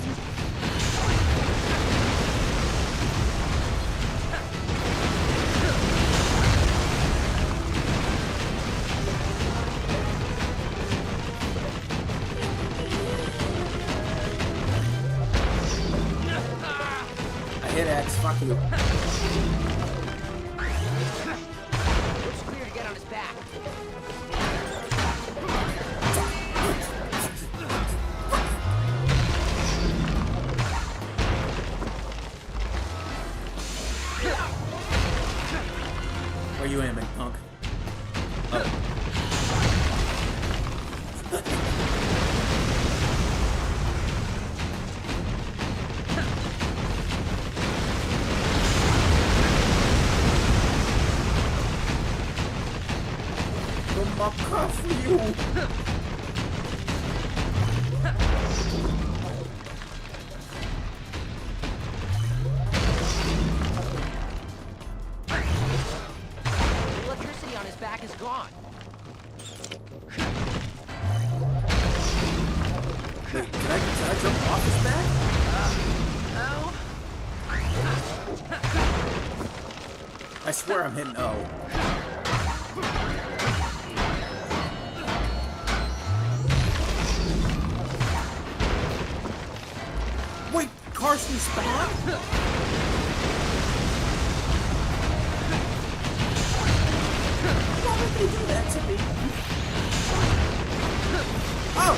Hit X, fuck you. Looks clear to get on his back. Where you aiming, punk? Oh. My car for you. The electricity on his back is gone. Wait, did I jump off his back? No. I swear I'm hitting O. Wait, cars respawn? Why would they do that to me? Oh!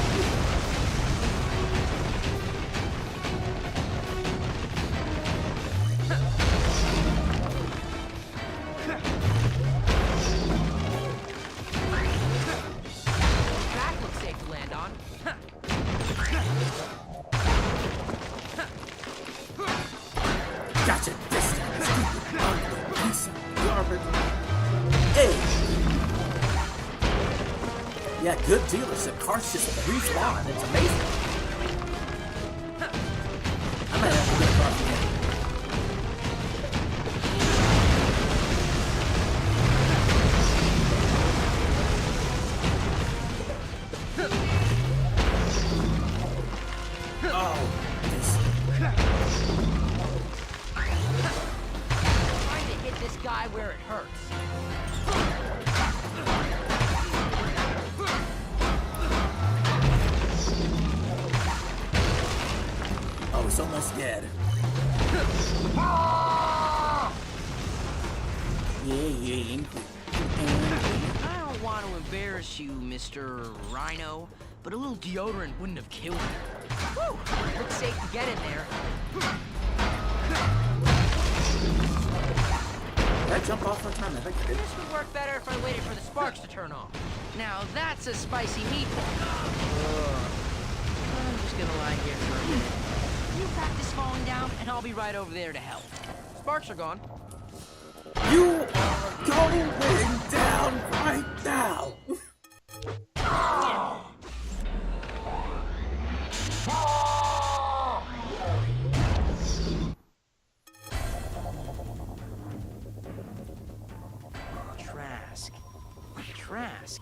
Back looks safe to land on. Gotcha! This stupid, ugly piece of garbage. Hey! Yeah, good dealership. Cars just respawn. It's amazing. I might have to get across the end. Oh, this. Trying to hit this guy where it hurts. Oh, it's almost dead. Yeah, I don't want to embarrass you, Mr. Rhino, but a little deodorant wouldn't have killed you. Whew! Looks safe to get in there. Did I jump off one time? I think I did. This would work better if I waited for the sparks to turn off. Now that's a spicy meatball. I'm just gonna lie here for a minute. You practice falling down, and I'll be right over there to help. Sparks are gone. You are going down right now! Trask. Trask?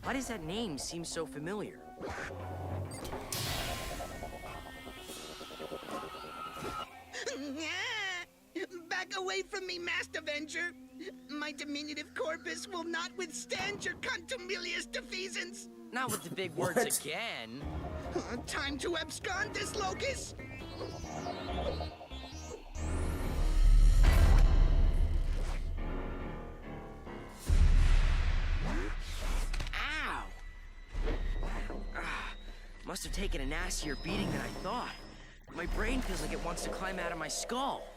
Why does that name seem so familiar? Back away from me, Master Avenger! My diminutive corpus will not withstand your contumelious defeasance! Not with the big words What? again. Time to abscond this locus! Ow! Must have taken a nastier beating than I thought. My brain feels like it wants to climb out of my skull.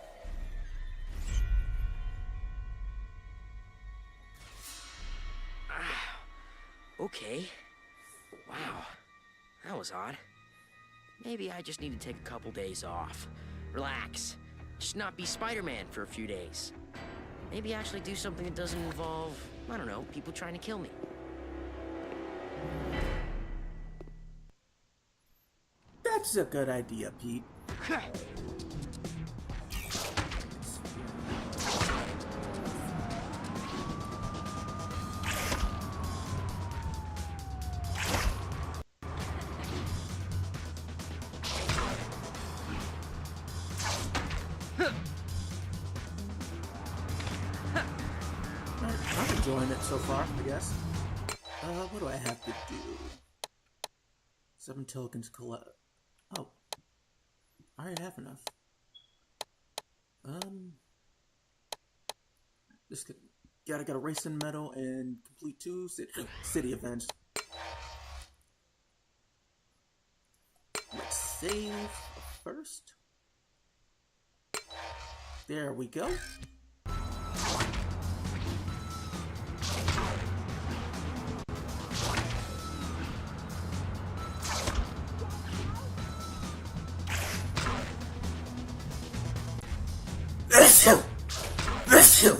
Okay. Wow. That was odd. Maybe I just need to take a couple days off. Relax. Just not be Spider-Man for a few days. Maybe actually do something that doesn't involve, I don't know, people trying to kill me. That's a good idea, Pete. I'm enjoying it so far, I guess. What do I have to do? 7 tokens collect. Oh. I already have enough. Just gotta get a racing medal and complete 2 city events. Let's save first. There we go.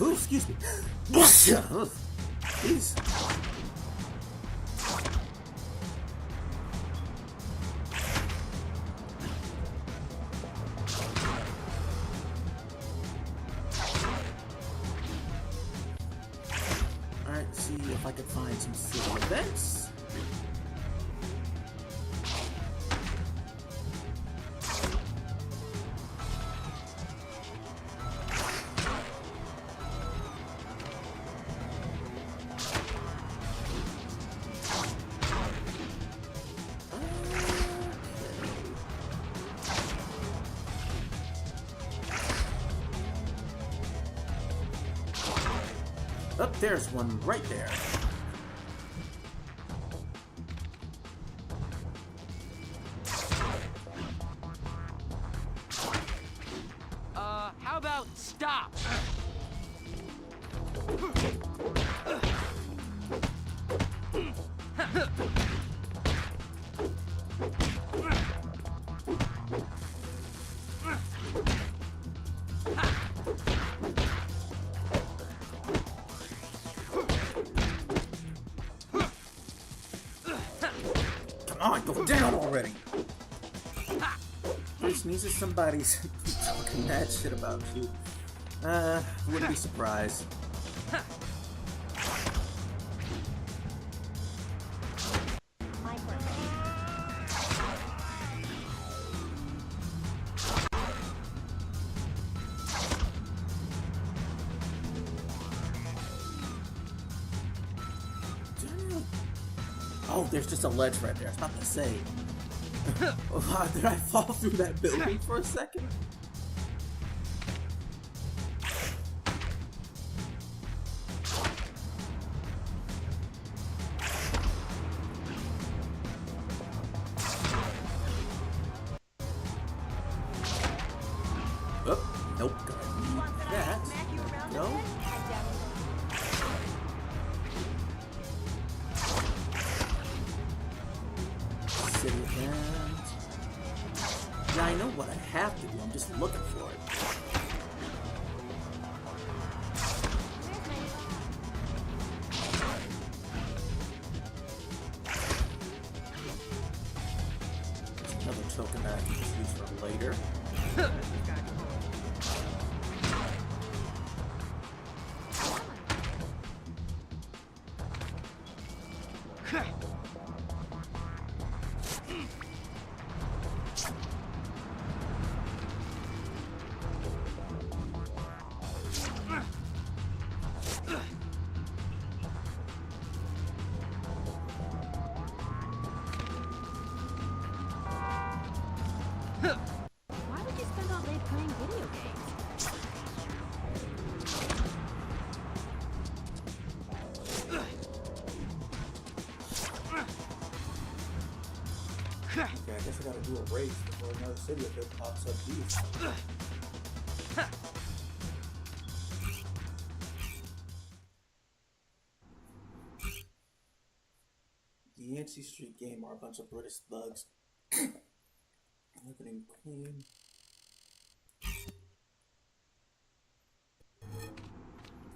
Ooh, excuse me. Jeez. Alright, see if I can find some city events. Oh, there's one right there. How about stop? Come on, go down already. This needs somebody's talking mad shit about you. Wouldn't be surprised. Oh, there's just a ledge right there. I was about to say. Oh, did I fall through that building for a second? Oh, nope. Gonna need that. No. City event. Yeah, I know what I have to do. I'm just looking for it. There's another token that I can just use for later. Why would you spend all day playing video games? Okay, I guess I gotta do a race before another city event pops up. Geez. The Yancey Street Game are a bunch of British thugs. Living in Queen.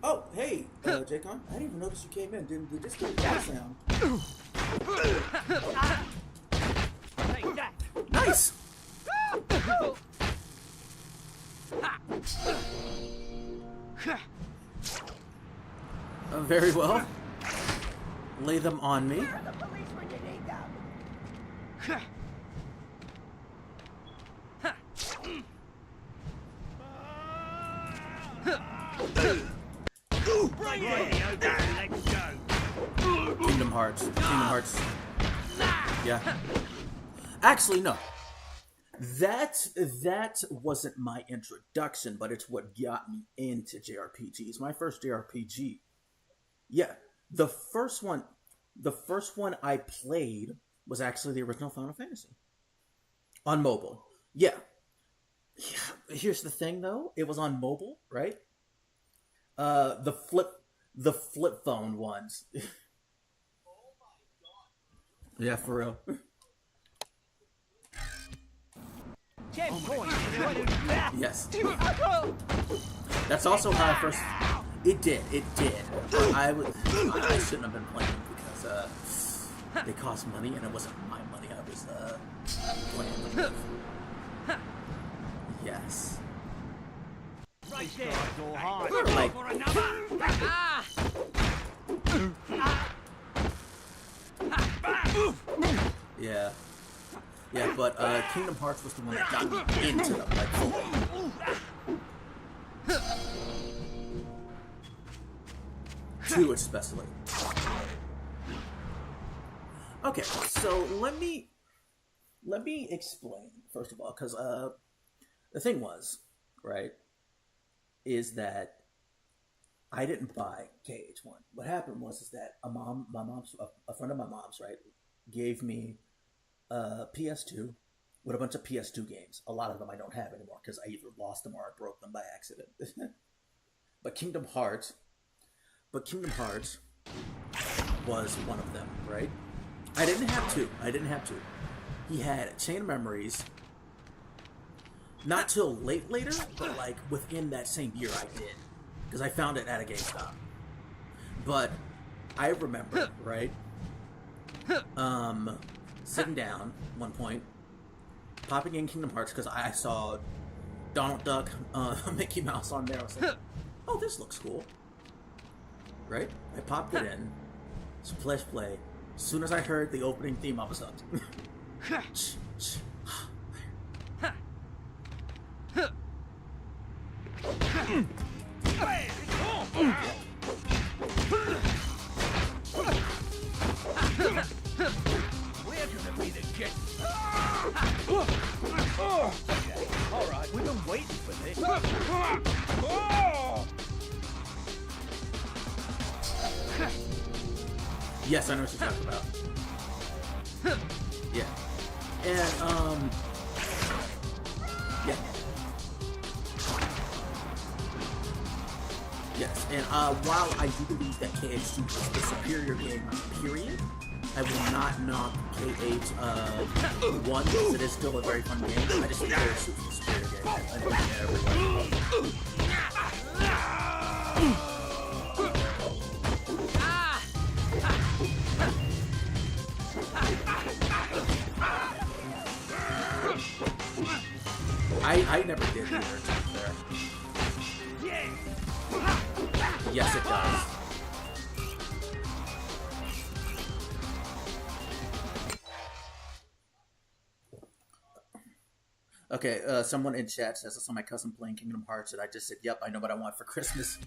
Oh, hey, Jaycon. I didn't even notice you came in. Did this get that sound? Take that. Nice! Very well. Lay them on me. Kingdom Hearts. Kingdom Hearts. Yeah. Actually, no. That wasn't my introduction, but it's what got me into JRPGs. My first JRPG. Yeah. The first one I played was actually the original Final Fantasy. On mobile. Yeah. Here's the thing though. It was on mobile, right? The flip phone ones. Yeah, for real. Yes. That's also how I first. It did. I shouldn't have been playing because they cost money and it wasn't my money. I was playing them with. Yes. Right there. Hard. Like, yeah. Yeah, but Kingdom Hearts was the one that got me into them, like, two especially. Okay, so let me explain first of all, because the thing was, right, is that I didn't buy KH1. What happened was that a friend of my mom's, right, gave me a PS2 with a bunch of PS2 games. A lot of them I don't have anymore because I either lost them or I broke them by accident. But Kingdom Hearts was one of them, right? I didn't have two. He had Chain of Memories. Not till later, but like within that same year I did. Because I found it at a GameStop. But I remember, right? Sitting down one point, popping in Kingdom Hearts because I saw Donald Duck, Mickey Mouse on there. I was like, oh, this looks cool. Right? I popped it in. Splash play. As soon as I heard the opening theme, I was hooked. Where could be the kid? Alright, we've been waiting for this. Yes, I know what you're talking about. Yeah. And, yeah. Yes, and while I do believe that KH2 is the superior game, period, I will not knock KH1 because it is still a very fun game. I just think KH2 is the superior game. I don't think everybody. I never did either, to be fair. Yes, it does. Okay, someone in chat says I saw my cousin playing Kingdom Hearts, and I just said, yep, I know what I want for Christmas.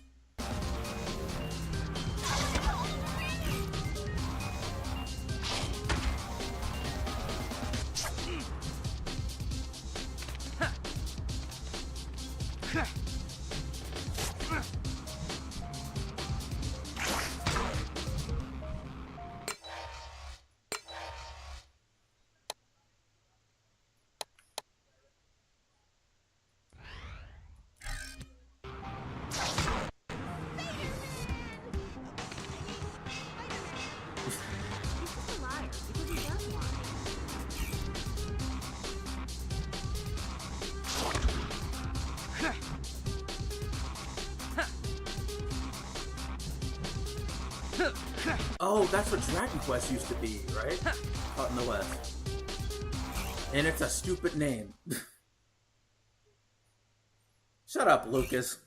Oh, that's what Dragon Quest used to be, right? Out in the West. And it's a stupid name. Shut up, Lucas.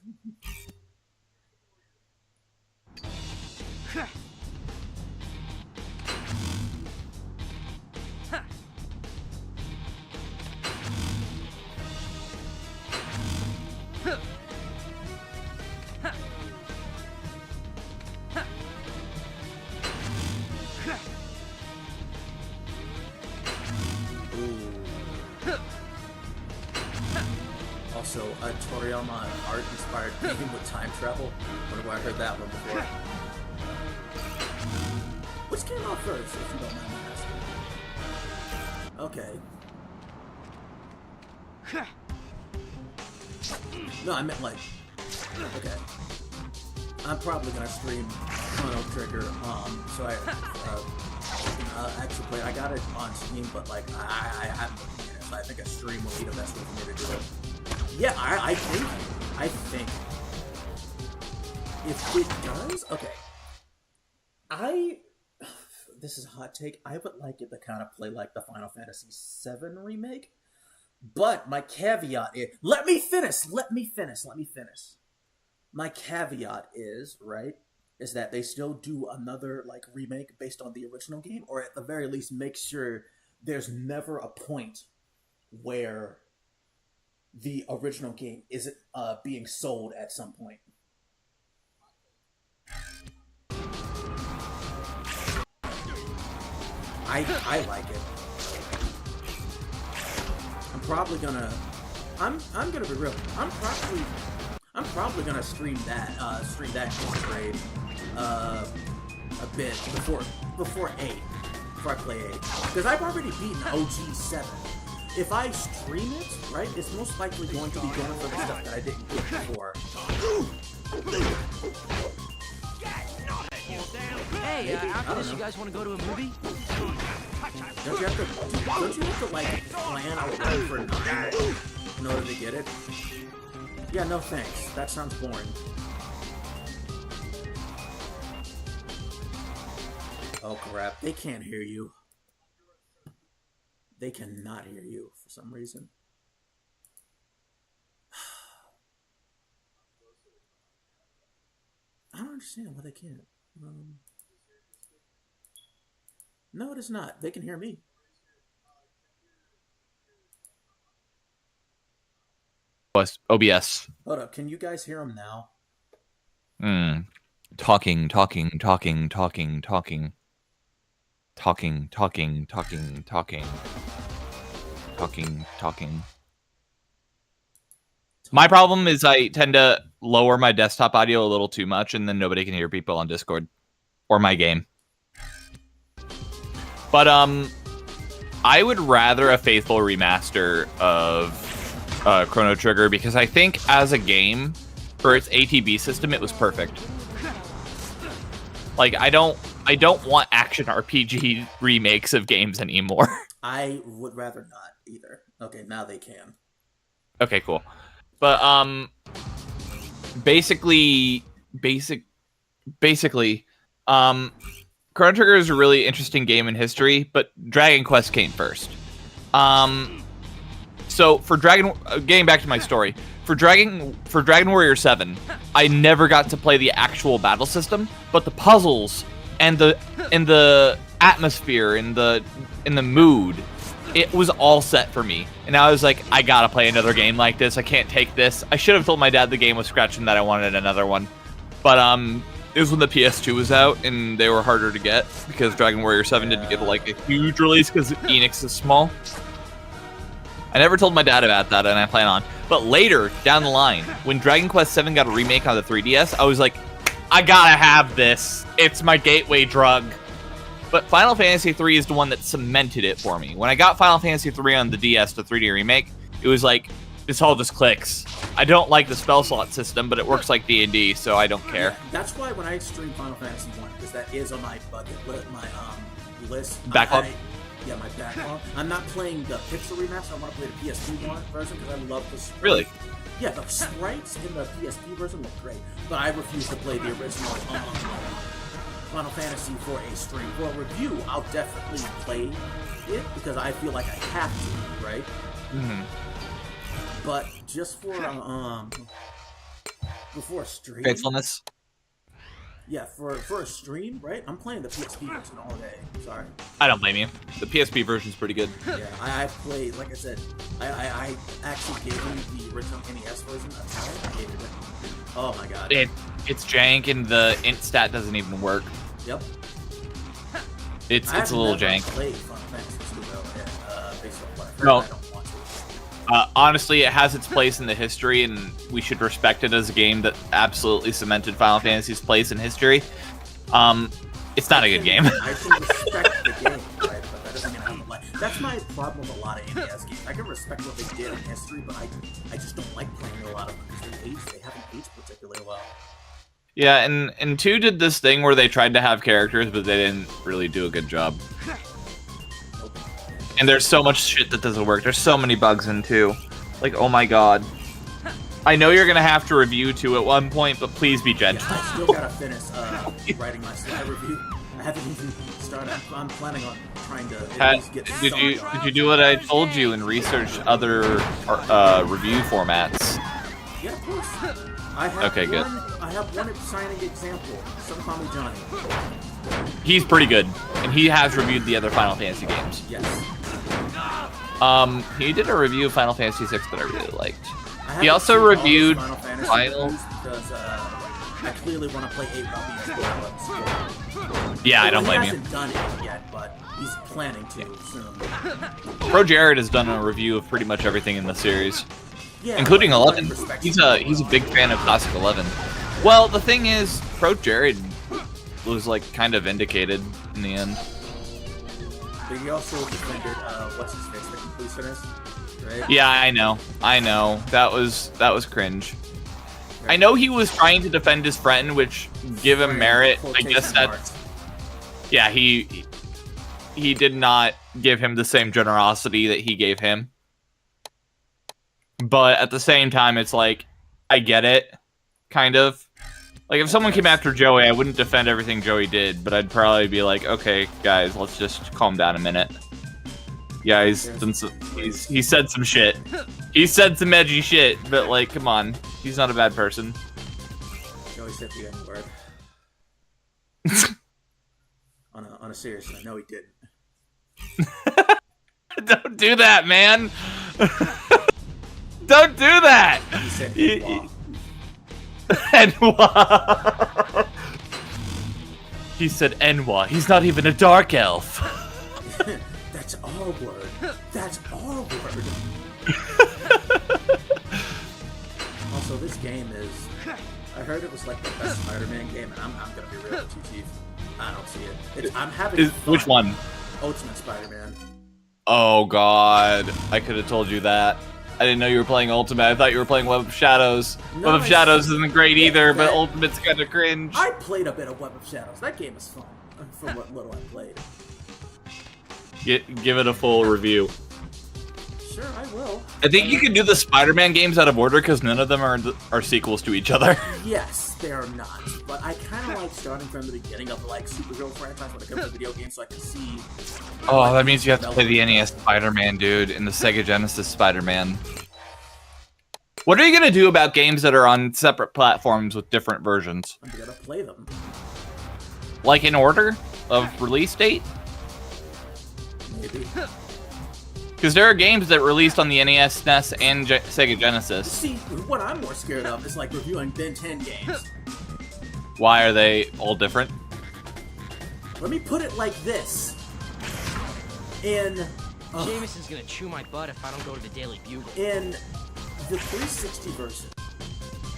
Also, a Toriyama art-inspired game with time travel. Wonder why I heard that one before. Which came out first, if you don't mind me asking? Okay. No, I meant like... Okay. I'm probably gonna stream Chrono Trigger, so I actually play. I got it on Steam, but like I haven't looked at it. So I think a stream would be the best way for me to do it. Yeah, I think if it does, okay. This is a hot take. I would like it to kind of play like the Final Fantasy VII remake, but my caveat is, let me finish. My caveat is, right, is that they still do another like remake based on the original game, or at the very least make sure there's never a point where the original game isn't being sold at some point. I like it. I'm probably gonna be real. I'm probably gonna stream that trade a bit before 8, before I play 8, because I've already beaten OG 7. If I stream it, right, it's most likely going to be going for the stuff that I didn't get before. Hey, after this, you guys want to go to a movie? Don't you have to like plan a run for nothing in order to get it? Yeah, no thanks. That sounds boring. Oh crap, they can't hear you. They cannot hear you for some reason. I don't understand why they can't. No, it is not. They can hear me. OBS. Hold up. Can you guys hear them now? Talking. My problem is I tend to lower my desktop audio a little too much, and then nobody can hear people on Discord or my game. But I would rather a faithful remaster of Chrono Trigger, because I think as a game, for its ATB system, it was perfect. Like, I don't want action RPG remakes of games anymore. I would rather not either. Okay, now they can. Okay, cool. But basically, Chrono Trigger is a really interesting game in history, but Dragon Quest came first. So for getting back to my story, for Dragon Warrior 7, I never got to play the actual battle system, but the puzzles and the atmosphere and the mood, it was all set for me. And I was like, I gotta play another game like this. I can't take this. I should have told my dad the game was scratched and that I wanted another one. But it was when the PS2 was out and they were harder to get because Dragon Warrior 7 didn't get like a huge release because Enix is small. I never told my dad about that, and I plan on. But later, down the line, when Dragon Quest 7 got a remake on the 3DS, I was like, I gotta have this. It's my gateway drug. But Final Fantasy 3 is the one that cemented it for me. When I got Final Fantasy 3 on the DS, the 3D remake, it was like, this all just clicks. I don't like the spell slot system, but it works like D&D, so I don't care. That's why when I stream Final Fantasy 1, because that is on my bucket list, my list. Backlog? Yeah, my backlog. I'm not playing the pixel remaster. I want to play the PSP one version because I love the sprites. Really? Yeah, the sprites in the PSP version look great, but I refuse to play the original Final Fantasy for a stream. For a review, I'll definitely play it because I feel like I have to, right? Mm-hmm. But just for before a stream, Faithfulness. Yeah, for a stream, right? I'm playing the PSP version all day. Sorry. I don't blame you. The PSP version's pretty good. Yeah, I played, like I said, I actually gave him the original NES version. I hated it. Oh my god. It's jank and the int stat doesn't even work. Yep. It's a little jank. Played Final Fantasy 2 though, based on what I've heard, No. I don't want to. Honestly, it has its place in the history, and we should respect it as a game that absolutely cemented Final Fantasy's place in history. It's not a good game. I can respect the game, right? But that doesn't mean I don't like. That's my problem with a lot of NES games. I can respect what they did in history, but I just don't like playing a lot of them because they haven't aged particularly well. Yeah, and 2 did this thing where they tried to have characters, but they didn't really do a good job. And there's so much shit that doesn't work. There's so many bugs in 2. Like, oh my god. I know you're gonna have to review 2 at one point, but please be gentle. Yeah, I still gotta finish writing my slide review. I haven't even started. I'm planning on trying to at least get Did you do what I told you and research other review formats? Yeah, of course. I have Okay, good. I have one exciting example. Some call me Johnny. He's pretty good, and he has reviewed the other Final Fantasy games. Yes. He did a review of Final Fantasy 6 that I really liked. He haven't also seen all those reviewed Final Fantasy Final. reviews because I clearly want to play 8 while Yeah, I don't blame he you. hasn't done it yet, but he's planning to soon. Pro Jared has done a review of pretty much everything in the series, Yeah, including but 11. respect He's him a well. big fan of Classic 11. Well, the thing is, Pro Jared was like kind of vindicated in the end. But he also defended what's his face, the completionist, right? Yeah, I know. That was cringe. I know he was trying to defend his friend, which give him merit. I guess that. Yeah, he did not give him the same generosity that he gave him. But at the same time, it's like, I get it, kind of. Like, if someone came after Joey, I wouldn't defend everything Joey did, but I'd probably be like, okay, guys, let's just calm down a minute. Yeah, he said some shit. He said some edgy shit, but, like, come on. He's not a bad person. Joey said the N-word. on a serious note, no, he didn't. Don't do that, man! Don't do that! He said N-wah. Enwa. He said Enwa. He's not even a dark elf. That's our word. That's our word. Also, this game is... I heard it was like the best Spider-Man game, and I'm gonna be real with you, Chief. I don't see it. I'm having fun. Which one? Ultimate Spider-Man. Oh god. I could have told you that. I didn't know you were playing Ultimate. I thought you were playing Web of Shadows. No, Web of Shadows isn't great either, but Ultimate's kind of cringe. I played a bit of Web of Shadows. That game is fun, from what little I played. Give it a full review. Sure, I will. I think you can do the Spider-Man games out of order because none of them are sequels to each other. Yes, they are not. But I kind of like starting from the beginning of the superhero franchise when it comes to video games, so I can see. Oh, that means you have to play the NES Spider-Man, dude, and the Sega Genesis Spider-Man. What are you gonna do about games that are on separate platforms with different versions? I'm gonna play them. Like in order of release date? Maybe. Because there are games that released on the NES, SNES, and Sega Genesis. See, what I'm more scared of is like reviewing Ben 10 games. Why are they all different? Let me put it like this. In Jameson's gonna chew my butt if I don't go to the Daily Bugle. In the 360 version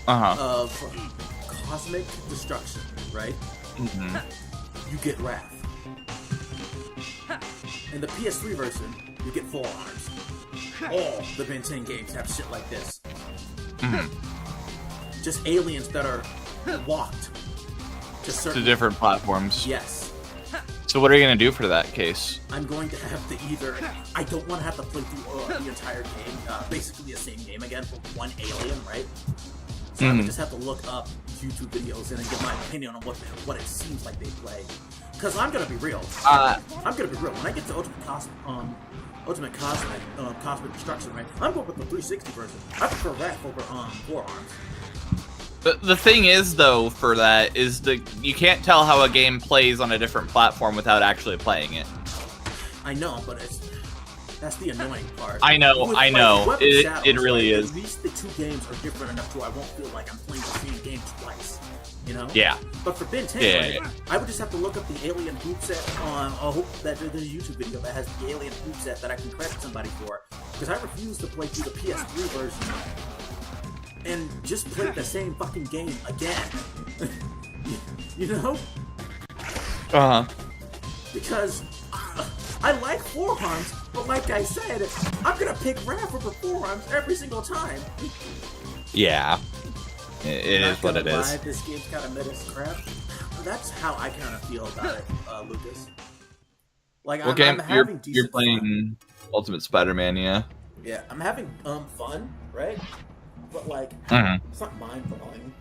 of Cosmic Destruction, right? Mm-hmm. You get Wrath. In the PS3 version, you get Full Arms. All the Ben 10 games have shit like this. Just aliens that are walked to certain... To different platforms. Yes. So what are you going to do for that case? I'm going to have to either... I don't want to have to play through the entire game, basically the same game again for one alien, right? So I just have to look up YouTube videos and give my opinion on what it seems like they play. Because I'm going to be real. I'm going to be real. When I get to Ultimate Cosmic Destruction, right? I'm going with the 360 version. I prefer Wrath over Forearms. The thing is, though, for that is you can't tell how a game plays on a different platform without actually playing it. I know, but that's the annoying part. I know. It really is. At least the two games are different enough to I won't feel like I'm playing the same game twice. You know? Yeah. But for Ben 10, right, I would just have to look up the alien poop set on. I hope that there's a YouTube video that has the alien poop set that I can credit somebody for, because I refuse to play through the PS3 version and just play the same fucking game again. You know? Because I like forearms, but like I said, I'm gonna pick Raph over forearms every single time. Yeah. It is what it is. This game's kind of mid as crap. That's how I kind of feel about it, Lucas. Like, I'm having you're playing fun. Ultimate Spider-Man, yeah? Yeah, I'm having fun, right? But like, it's not mind-blowing.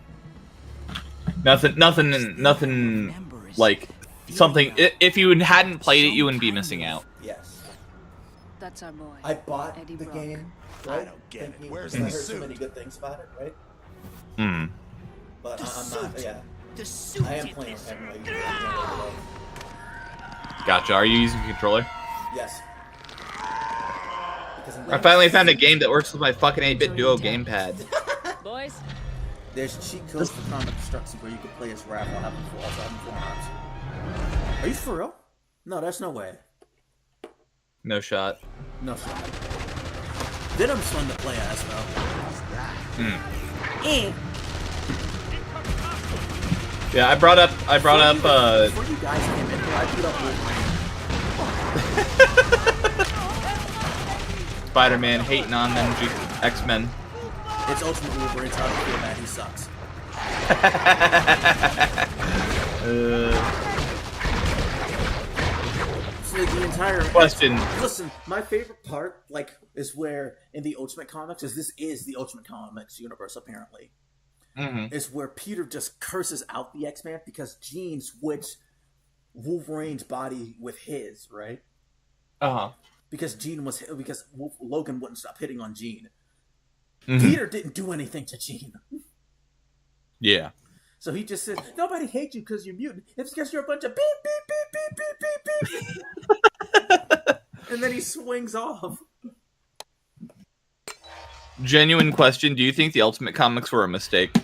Nothing like something. If you hadn't played it, you wouldn't be missing out. Yes. That's our boy. I bought Eddie the Brock. game, right? I don't get it. Where's I the heard so suit? many good things about it, right? But I'm not. Yeah. The suit I am did playing this. with him. Gotcha. Are you using a controller? Yes. I finally found a game that works with my fucking 8-bit Duo gamepad. Boys, There's cheat codes for Comic Destruction where you can play as Raph while having forearms. Are you for real? No, that's no way. No shot. No shot. Venom's fun to play as, though. Yeah, I brought up. Before you guys came in here, I beat up Wolverine. Spider-Man hating on them X-Men. It's Ultimate Wolverine, so I don't feel bad. He sucks. So the entire question. Listen, my favorite part, like, is where in the Ultimate Comics, this is the Ultimate Comics universe apparently, is where Peter just curses out the X-Men because Jean switched Wolverine's body with his, right? Because Logan wouldn't stop hitting on Jean. Peter didn't do anything to Jean. Yeah. So he just said, nobody hates you because you're mutant. It's because you're a bunch of beep, beep, beep, beep, beep, beep, beep. And then he swings off. Genuine question, do you think the Ultimate Comics were a mistake?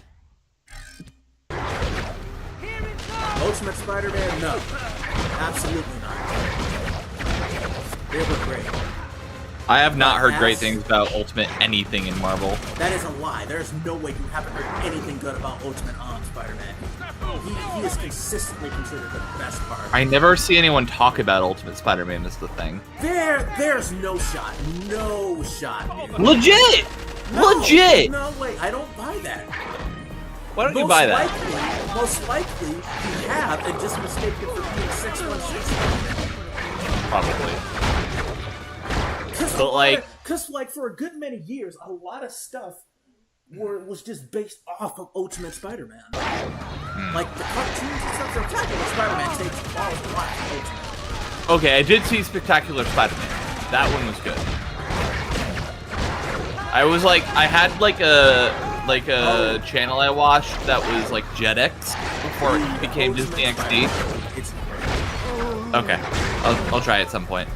Ultimate Spider-Man, no. Absolutely not. They were great. I have not heard great things about Ultimate anything in Marvel. That is a lie. There's no way you haven't heard anything good about Ultimate Spider-Man. He is consistently considered the best part. I never see anyone talk about Ultimate Spider-Man as the thing. There's no shot. No shot, dude. Legit! Legit! No way. I don't buy that. Why don't you buy that? Most likely, you have and just mistaken it for being 616. Probably. But because for a good many years, a lot of stuff was just based off of Ultimate Spider-Man. Like the cartoons and stuff, Spectacular Spider-Man takes all of the life of Ultimate. Okay, I did see Spectacular Spider-Man. That one was good. I was like, I had like a channel I watched that was like JetX before it became Disney XD. Okay, I'll try it at some point.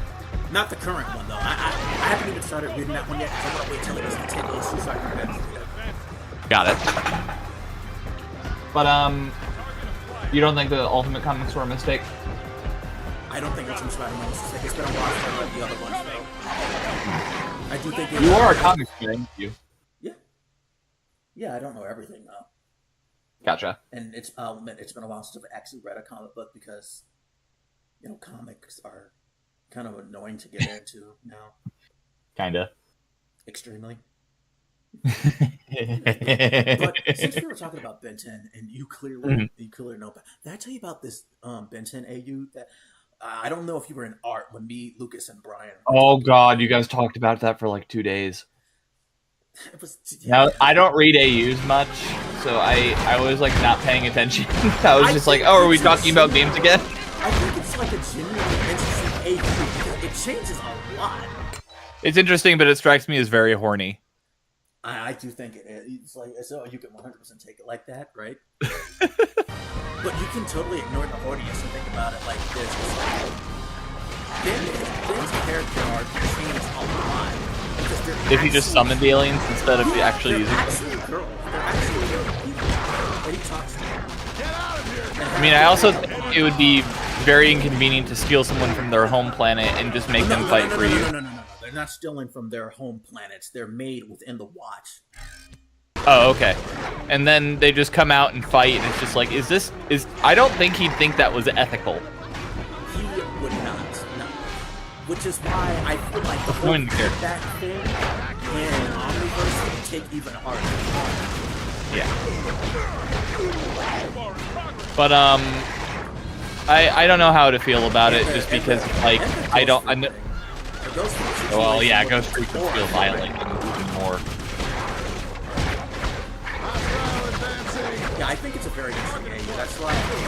Not the current one though. I haven't even started reading that one yet because I want to wait till it doesn't take issues so I can read it. Got it. But you don't think the Ultimate Comics were a mistake? I don't think Ultimate Spider-Man was a mistake. It's been a while since I read the other ones though. I do think you are a comics fan, you. Yeah. Yeah, I don't know everything though. Gotcha. And it's been a while since I've actually read a comic book because, you know, comics are kind of annoying to get into now. Kinda. Extremely. But since we were talking about Ben 10, and you clearly know, but did I tell you about this Ben 10 AU that I don't know if you were in art when me, Lucas, and Brian. Oh God, you guys talked about that for like 2 days. It was, Now I don't read AUs much, so I was like not paying attention. I was just like, oh, are we talking about games again? I think it's like a genuinely interesting AU because it changes a lot. It's interesting, but it strikes me as very horny. I do think it is. It's like, so you can 100% take it like that, right? But you can totally ignore the audience and think about it like this. It's like, Ben's character arc changed a lot. If you just summoned the aliens instead of actually using them. Actually girls. They're actually people that he talks to. I mean, I also think it would be very inconvenient to steal someone from their home planet and just make them fight for you. No. They're not stealing from their home planets. They're made within the Watch. Oh, okay. And then they just come out and fight, and it's just like, I don't think he'd think that was ethical. He would not, no. Which is why I feel like the whole that thing in Omniverse would take even harder. Yeah. But, I don't know how to feel about it, just because, like, I know. Well, yeah, Ghost Freak would feel violent even more. Yeah, I think it's a very interesting game. That's why me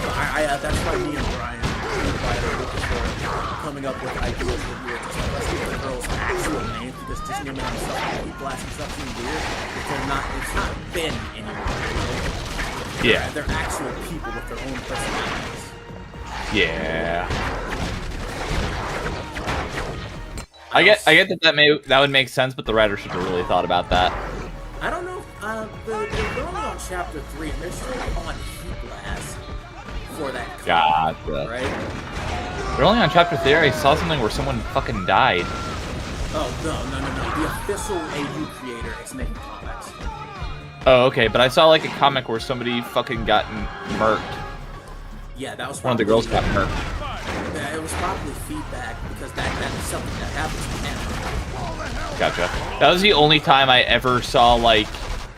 and Brian are looking for coming up with ideas for here. Just like, let's give the girls actual names, because just naming them stuff, keep blasting stuff seems weird. It's not Ben anymore. Yeah. They're actual people with their own personalities. Yeah. I get that would make sense, but the writer should have really thought about that. I don't know. They're only on chapter 3, and they're still on heat blast for that. Gotcha. Right? They're only on chapter 3. I saw something where someone fucking died. Oh no! The official AU creator is making comics. Oh, okay, but I saw like a comic where somebody fucking got murked. Yeah, that was one of the girls got murked. Yeah, it was probably feedback because that's something that happens to him. Gotcha. That was the only time I ever saw like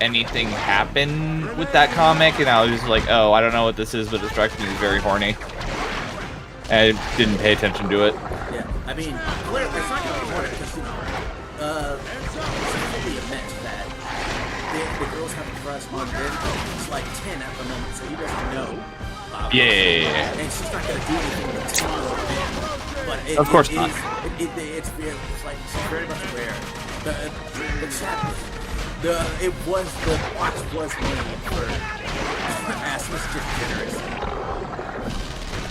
anything happen with that comic, and I was just like, oh, I don't know what this is, but it strikes me as very horny. And I didn't pay attention to it. Yeah, I mean, it's not going to be horny because, you know, it's fully admits that the girls have a crush on Ben. He's like 10 at the moment, so he doesn't know. Yeah. And she's not going to do anything with Tino or Ben. But of course not. It's like she's very much aware. The watch was made for Asmus Generous.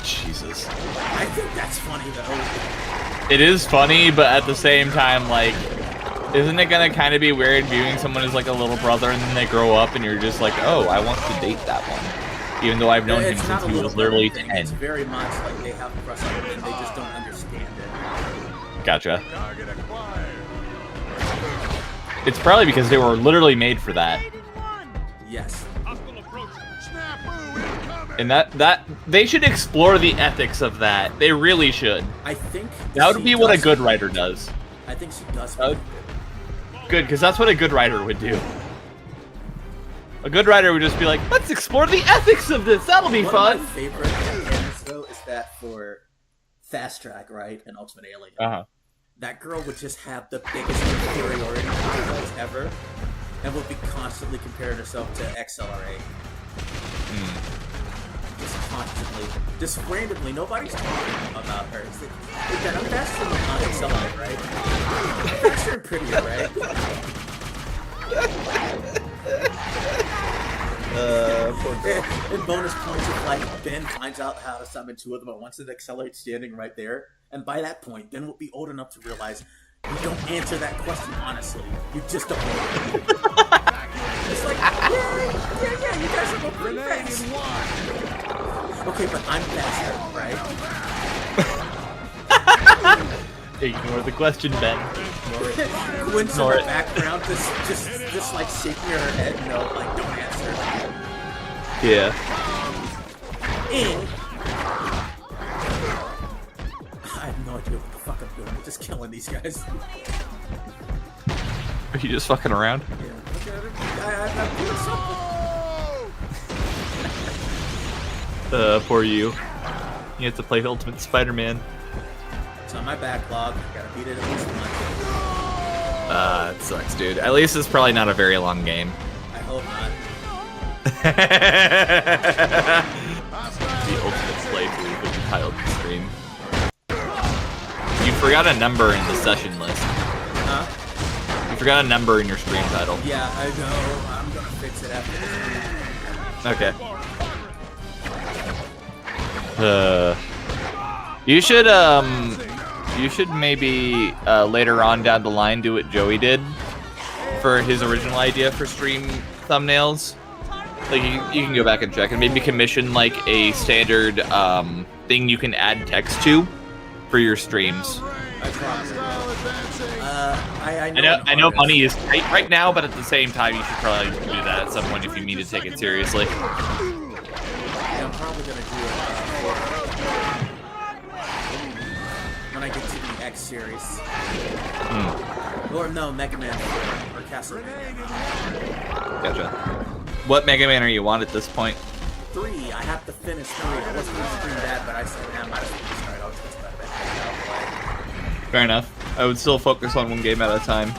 Jesus. I think that's funny though. It is funny, but at the same time, like, isn't it gonna kind of be weird viewing someone as like a little brother and then they grow up and you're just like, oh, I want to date that one, even though I've known him since he was literally 10. It's very much like they have a crush on him and they just don't understand it. Gotcha. It's probably because they were literally made for that. Yes. And that they should explore the ethics of that. They really should. I think that would be what a good writer does. I think she does. Good, because that's what a good writer would do. A good writer would just be like, let's explore the ethics of this. That'll be fun. One of my favorite games, though, is that for Fast Track, right? And Ultimate Alien. Uh-huh. That girl would just have the biggest inferiority complex ever, and would be constantly comparing herself to XLR8. Just constantly, just randomly, nobody's talking about her. It's like, I'm faster than XLR8, right? I'm faster and prettier, right? And bonus points if like Ben finds out how to summon two of them at once and Accelerate standing right there. And by that point, Ben will be old enough to realize you don't answer that question honestly. You just don't know. It's like, yeah, you guys are both pretty fast. Okay, but I'm faster, right? Ignore the question, Ben. Quinn's in the background, just like shaking her head, no, like, don't answer. Yeah. And I have no idea what the fuck I'm doing. I'm just killing these guys. Are you just fucking around? Yeah. I'm doing something. Poor you. You have to play Ultimate Spider-Man. It's on my backlog. Gotta beat it at least once. It sucks, dude. At least it's probably not a very long game. I hope not. The ultimate playthrough would be titled the stream. You forgot a number in the session list. Huh? You forgot a number in your stream title. Yeah, I know. I'm gonna fix it after this. Okay. You should maybe later on down the line do what Joey did for his original idea for stream thumbnails. Like you can go back and check and maybe commission like a standard thing you can add text to for your streams. I know money is tight right now, but at the same time, you should probably do that at some point if you mean to take it seriously. Yeah, I'm probably gonna do it when I get to the X series. Or no, Mega Man or Castlevania. Gotcha. What Mega Man are you on at this point? 3. I have to finish 3. I wasn't gonna stream that, but I said, man, I might as well just start out with that. Fair enough. I would still focus on one game at a time.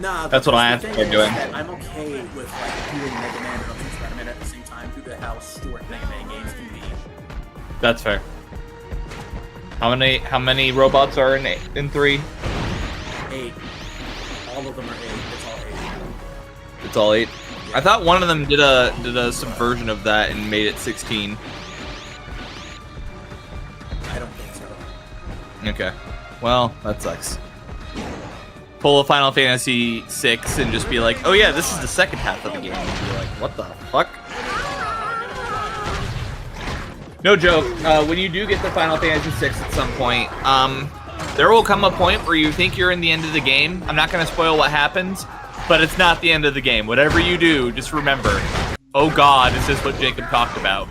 Nah, that's what I have to start doing. I'm okay with like doing Mega Man and Ultimate Spider-Man at the same time due to how short Mega Man games can be. That's fair. How many robots are in 3? 8. All of them are 8. It's all 8. It's all 8. I thought one of them did a subversion of that and made it 16. I don't think so. Okay. Well, that sucks. Pull a Final Fantasy VI and just be like, oh yeah, this is the second half of the game. And be like, what the fuck? No joke. When you do get to Final Fantasy VI at some point, there will come a point where you think you're in the end of the game. I'm not going to spoil what happens, but it's not the end of the game. Whatever you do, just remember, oh god, is this what Jacob talked about?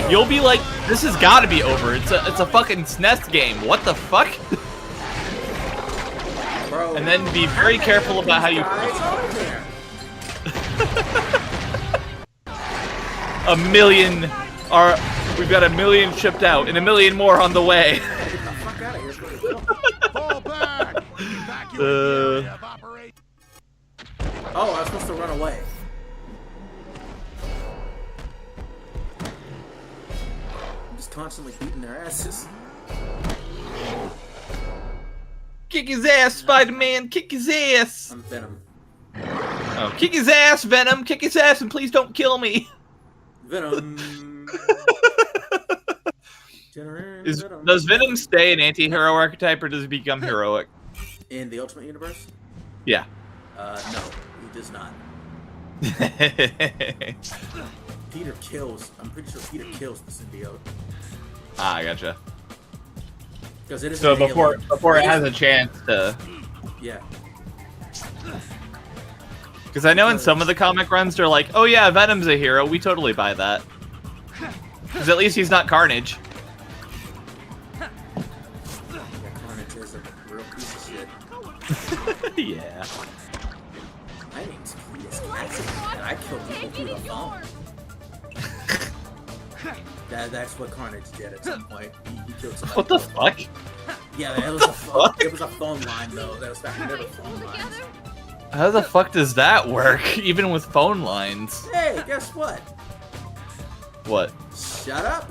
You'll be like, this has got to be over. It's a fucking SNES game. What the fuck? Bro, and then be very careful about how you. We've got 1 million shipped out and 1 million more on the way. Oh, I was supposed to run away. I'm just constantly beating their asses. Kick his ass, Spider-Man! Kick his ass! I'm Venom. Oh, kick his ass, Venom! Kick his ass and please don't kill me! Venom. Does Venom stay an anti-hero archetype or does he become heroic? In the Ultimate Universe? Yeah. No, he does not. Peter kills. I'm pretty sure Peter kills the symbiote. Ah, I gotcha. Because it is so before it has a chance to. Yeah. Because I know in some of the comic runs they're like, oh yeah, Venom's a hero. We totally buy that. Because at least he's not Carnage. Yeah, Carnage is a real piece of shit. Yeah. My name's Cletus Cassidy, and I kill people through the phone. That's what Carnage did at some point. He killed somebody. What the fuck? Yeah, it was a phone. It was a phone line though. That was back when there were phone lines. How the fuck does that work? Even with phone lines? Hey, guess what? What? Shut up.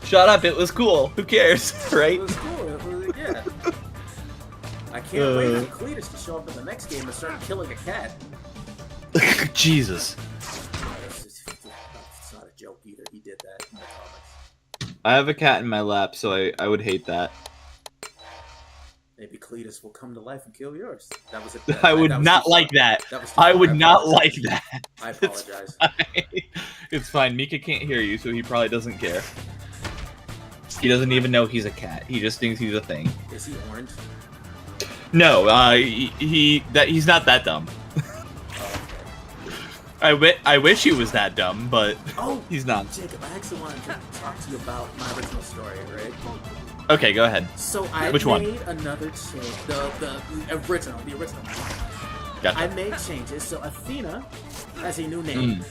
Shut up, it was cool. Who cares, right? It was cool. It was, yeah. I can't wait for Cletus to show up in the next game and start killing a cat. Jesus. It's not a joke either. He did that in the comics. I have a cat in my lap, so I would hate that. Maybe Cletus will come to life and kill yours. That was it. I would not like that. I would not like that. I apologize. It's fine. Mika can't hear you, so he probably doesn't care. He doesn't even know he's a cat. He just thinks he's a thing. Is he orange? No, he's not that dumb. I wish he was that dumb, but he's not. Jacob, I actually wanted to talk to you about my original story, right? Okay, go ahead. So I made another change. The original. Gotcha. I made changes. So Athena has a new name,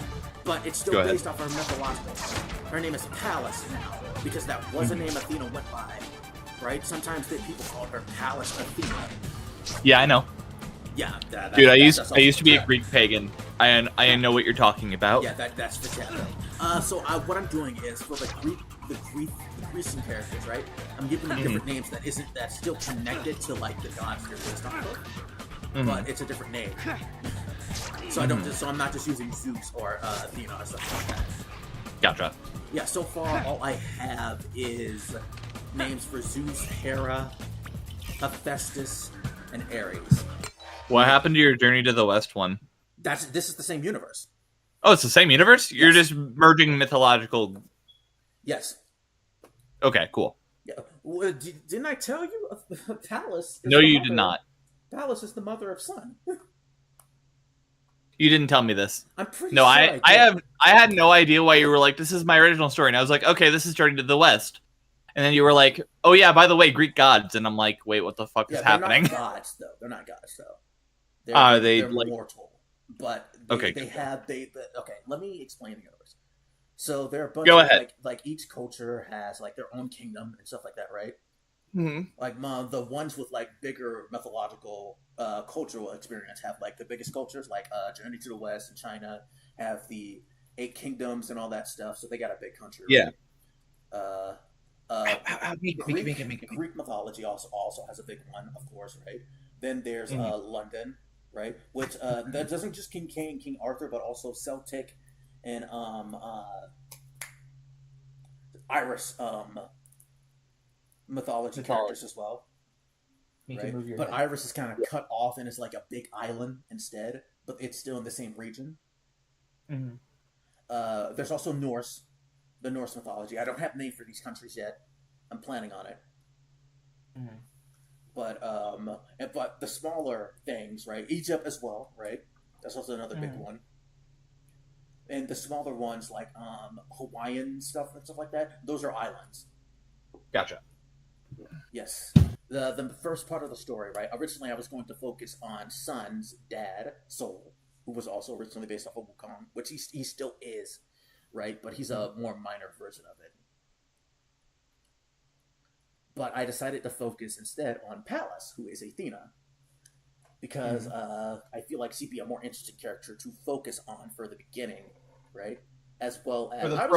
but it's still based off her mythological. Her name is Pallas now, because that was a name Athena went by. Right? Sometimes people called her Pallas Athena. Yeah, I know. Yeah, Dude, I used that's I used to be a also Greek pagan. I know what you're talking about. Yeah, that's Vitello. What I'm doing is for the Grecian characters, right? I'm giving them different names that's still connected to like the gods they're based off of, but it's a different name. So I'm not just using Zeus or Athena or something like that. Gotcha. Yeah, so far all I have is names for Zeus, Hera, Hephaestus, and Ares. What happened to your Journey to the West one? This is the same universe. Oh, it's the same universe? Yes. You're just merging mythological... Yes. Okay, cool. Yeah. Well, didn't I tell you? Pallas. No, you did not. Pallas is the mother of Sun. You didn't tell me this. I'm pretty no, sure I had no idea why you were like, this is my original story. And I was like, okay, this is Journey to the West. And then you were like, oh yeah, by the way, Greek gods. And I'm like, wait, what the fuck is happening? They're not gods, though. They're not gods, though. They're like mortal. But okay, let me explain the universe. So there are a bunch Go of ahead. like each culture has like their own kingdom and stuff like that, right? Mm-hmm. Like the ones with like bigger mythological cultural experience have like the biggest cultures, like Journey to the West and China have the 8 kingdoms and all that stuff. So they got a big country. Right? Yeah. Greek mythology also has a big one, of course, right? Then there's London, right? Which that doesn't just contain King Arthur, but also Celtic and Irish mythology characters as well. Right? But Iris is kind of cut off and it's like a big island instead, but it's still in the same region. Mm-hmm. There's also the Norse mythology. I don't have a name for these countries yet. I'm planning on it. Mm-hmm. But the smaller things, right? Egypt as well, right? That's also another big one. And the smaller ones like Hawaiian stuff and stuff like that, those are islands. Gotcha. Yes. The first part of the story, right? Originally, I was going to focus on Sun's dad, Sol, who was also originally based off of Wukong, which he still is, right? But he's a more minor version of it. But I decided to focus instead on Pallas, who is Athena, because I feel like she'd be a more interesting character to focus on for the beginning, right? As well as I've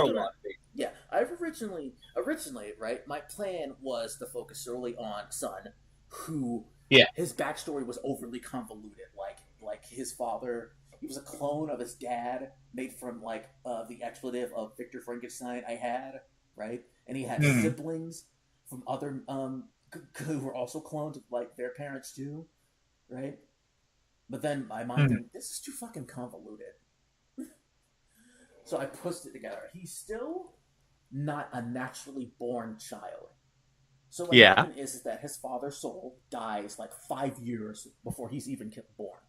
originally, right? My plan was to focus solely on Sun, who his backstory was overly convoluted. Like his father, he was a clone of his dad, made from like the expletive of Victor Frankenstein I had, right? And he had siblings from other who were also clones of like their parents too, right? But then my mind thinking, this is too fucking convoluted. So I pushed it together. He's still not a naturally born child. So what happened is that his father, Sol, dies like 5 years before he's even born.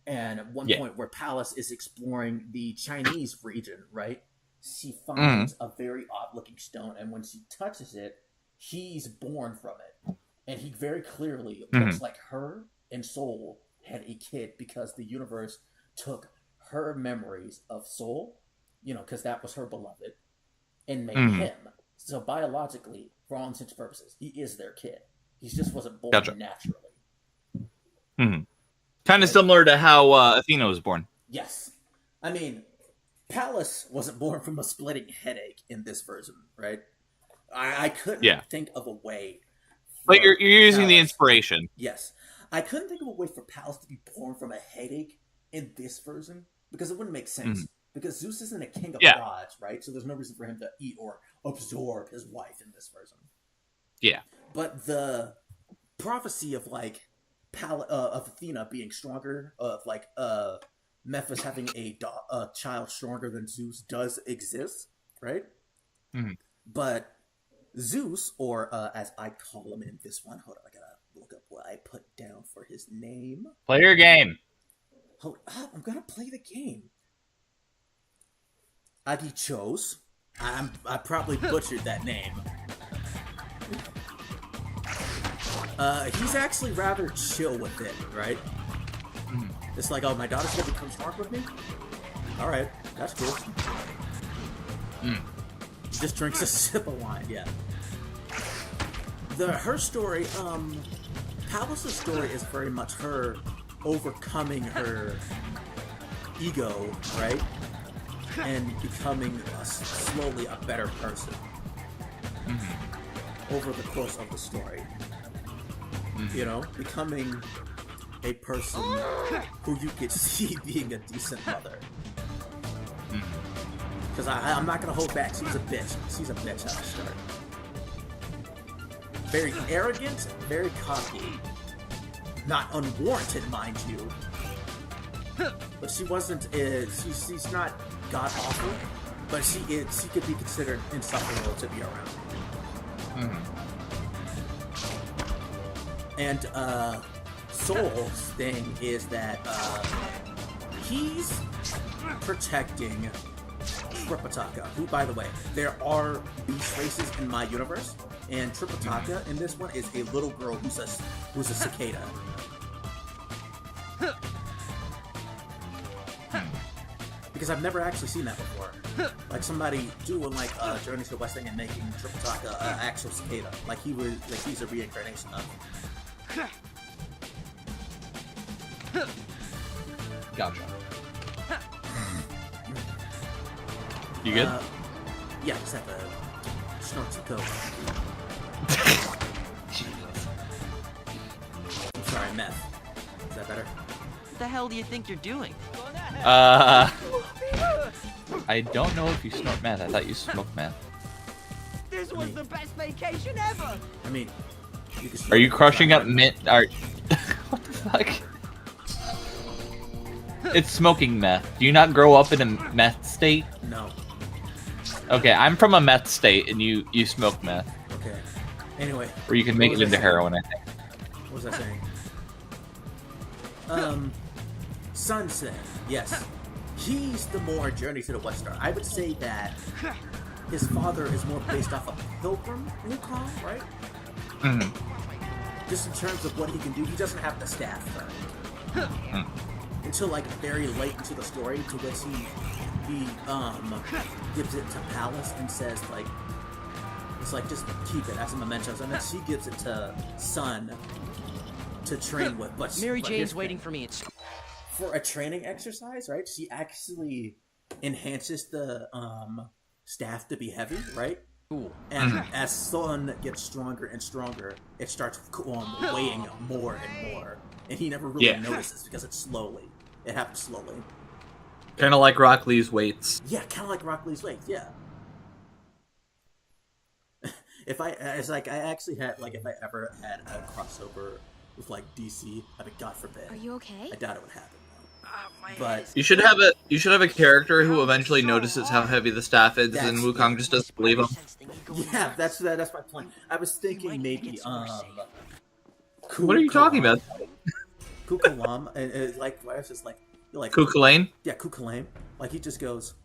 And at one point where Pallas is exploring the Chinese region, right? She finds a very odd-looking stone, and when she touches it, he's born from it. And he very clearly looks like her and Sol had a kid because the universe took her memories of Sol, you know, because that was her beloved, and made him. So biologically, for all intents and purposes, he is their kid. He just wasn't born naturally. Kind of similar to how Athena was born. Yes. I mean, Pallas wasn't born from a splitting headache in this version, right? I couldn't think of a way. But you're using Pallas. the inspiration. Yes. I couldn't think of a way for Pallas to be born from a headache in this version because it wouldn't make sense. Because Zeus isn't a king of gods, right? So there's no reason for him to eat or absorb his wife in this version. Yeah. But the prophecy of like of Athena being stronger, of like Memphis having a child stronger than Zeus does exist, right? But Zeus, or as I call him in this one, hold on, I gotta look up what I put down for his name. Play your game. Hold up, I'm gonna play the game. Adichos. I probably butchered that name. He's actually rather chill with it, right? It's like, oh, my daughter's gonna become smart with me? Alright, that's cool. He just drinks a sip of wine, yeah. Her story, Pallas' story is very much her overcoming her ego, right? And becoming slowly a better person over the course of the story. You know, becoming a person who you could see being a decent mother. Because I'm not going to hold back. She's a bitch. She's a bitch at the start. Very arrogant, very cocky. Not unwarranted, mind you. But she wasn't, she's not god-awful, but she could be considered insufferable to be around. And Soul's thing is that he's protecting Tripitaka, who, by the way, there are beast races in my universe, and Tripitaka in this one is a little girl who's a cicada. Because I've never actually seen that before. Like somebody doing like Journey to the West End and making Tripitaka an actual cicada. Like he's a reincarnation of. Gotcha. You good? Yeah, just have to snort some coke. I'm sorry, meth. Is that better? What the hell do you think you're doing? I don't know if you snort meth. I thought you smoked meth. This was the best vacation ever! I mean, are you crushing up mint? What the fuck? It's smoking meth. Do you not grow up in a meth state? No. Okay, I'm from a meth state, and you smoke meth. Okay. Anyway. Or you can make it into heroin, I think. What was I saying? Sunset. Yes. He's the more Journey to the West Star. I would say that his father is more based off of Pilgrim Wukong, right? Just in terms of what he can do, he doesn't have the staff until like very late into the story, to which he gives it to Palace and says like, it's like, just keep it as a memento, and then she gives it to Sun to train with. But Mary Jane's waiting for me. It's for a training exercise, right? She actually enhances the staff to be heavy, right? Cool. And as Sun gets stronger and stronger, it starts weighing more and more, and he never really notices because it's slowly. It happens slowly. Kind of like Rock Lee's weights. Yeah, kind of like Rock Lee's weights. Yeah. If I ever had a crossover with like DC, I mean, God forbid. Are you okay? I doubt it would happen though. But you should have a character who eventually notices how heavy the staff is, and Wukong just doesn't believe him. Yeah, that's my point. I was thinking maybe What are you talking about? Kukalam, like I was just like Kukulane? Yeah, Kukulane. Like he just goes,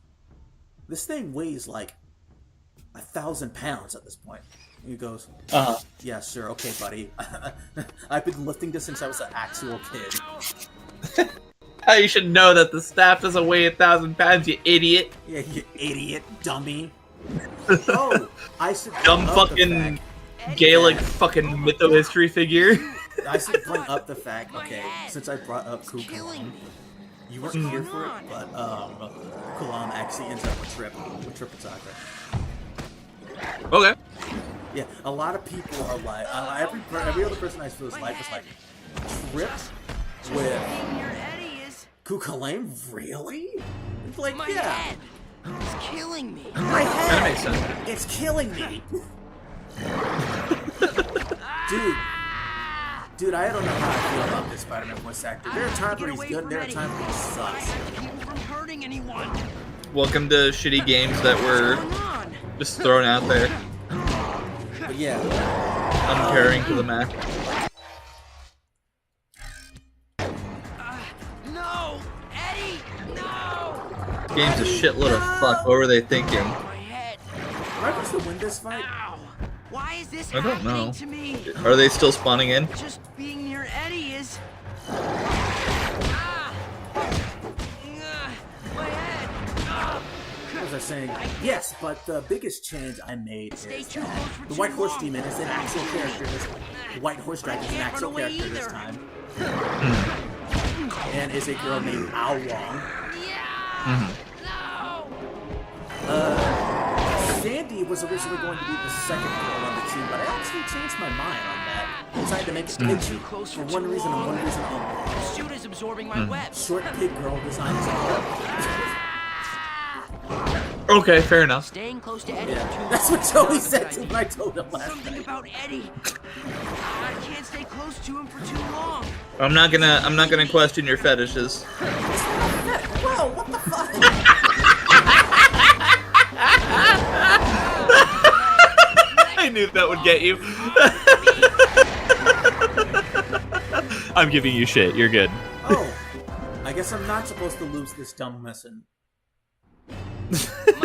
this thing weighs like 1,000 pounds at this point. And he goes, yeah, sure, okay, buddy. I've been lifting this since I was an actual kid. You should know that the staff doesn't weigh 1,000 pounds, you idiot. Yeah, you idiot, dummy. Oh, I should dumb fucking Gaelic fucking mytho-history figure. I should bring up the fact, okay, since I brought up Kukulane, you weren't here for it, but Kukulane actually ends up with Tripitaka. Okay. Yeah, a lot of people are like, every other person I feel is like tripped with Kukulane. Really? It's like, my head. It's killing me. My head. That makes sense. It's killing me. Dude, I don't know how I feel about this Spider-Man voice actor. There are times where he's good, and there are times where he sucks. Keep from hurting anyone. Welcome to shitty games that were just thrown out there. But yeah. Uncaring to the max. No! Eddie! No! Game's a shitload of fuck. What were they thinking? My head. Am I supposed to win this fight? Ow. Why is this I don't happening know. to me? Are they still spawning in? Just being near Eddie is... My head! What was I saying? Yes, but the biggest change I made is that the White Horse Demon is an actual character. The White Horse Dragon is an actual character this time. and is a girl named Ao Wong. Sandy was originally going to be the second girl on the team, but I actually changed my mind on that. I decided to make it edgy for one reason and one reason only. The suit is absorbing my web. Short pig girl design is Okay, fair enough. Staying close to Eddie. Yeah, that's what Joey said to my totem last Something night. about Eddie. I can't stay close to him for too long. I'm not gonna question your fetishes. Whoa, what the fuck? I knew that would get you. I'm giving you shit. You're good. Oh, I guess I'm not supposed to lose this dumb lesson.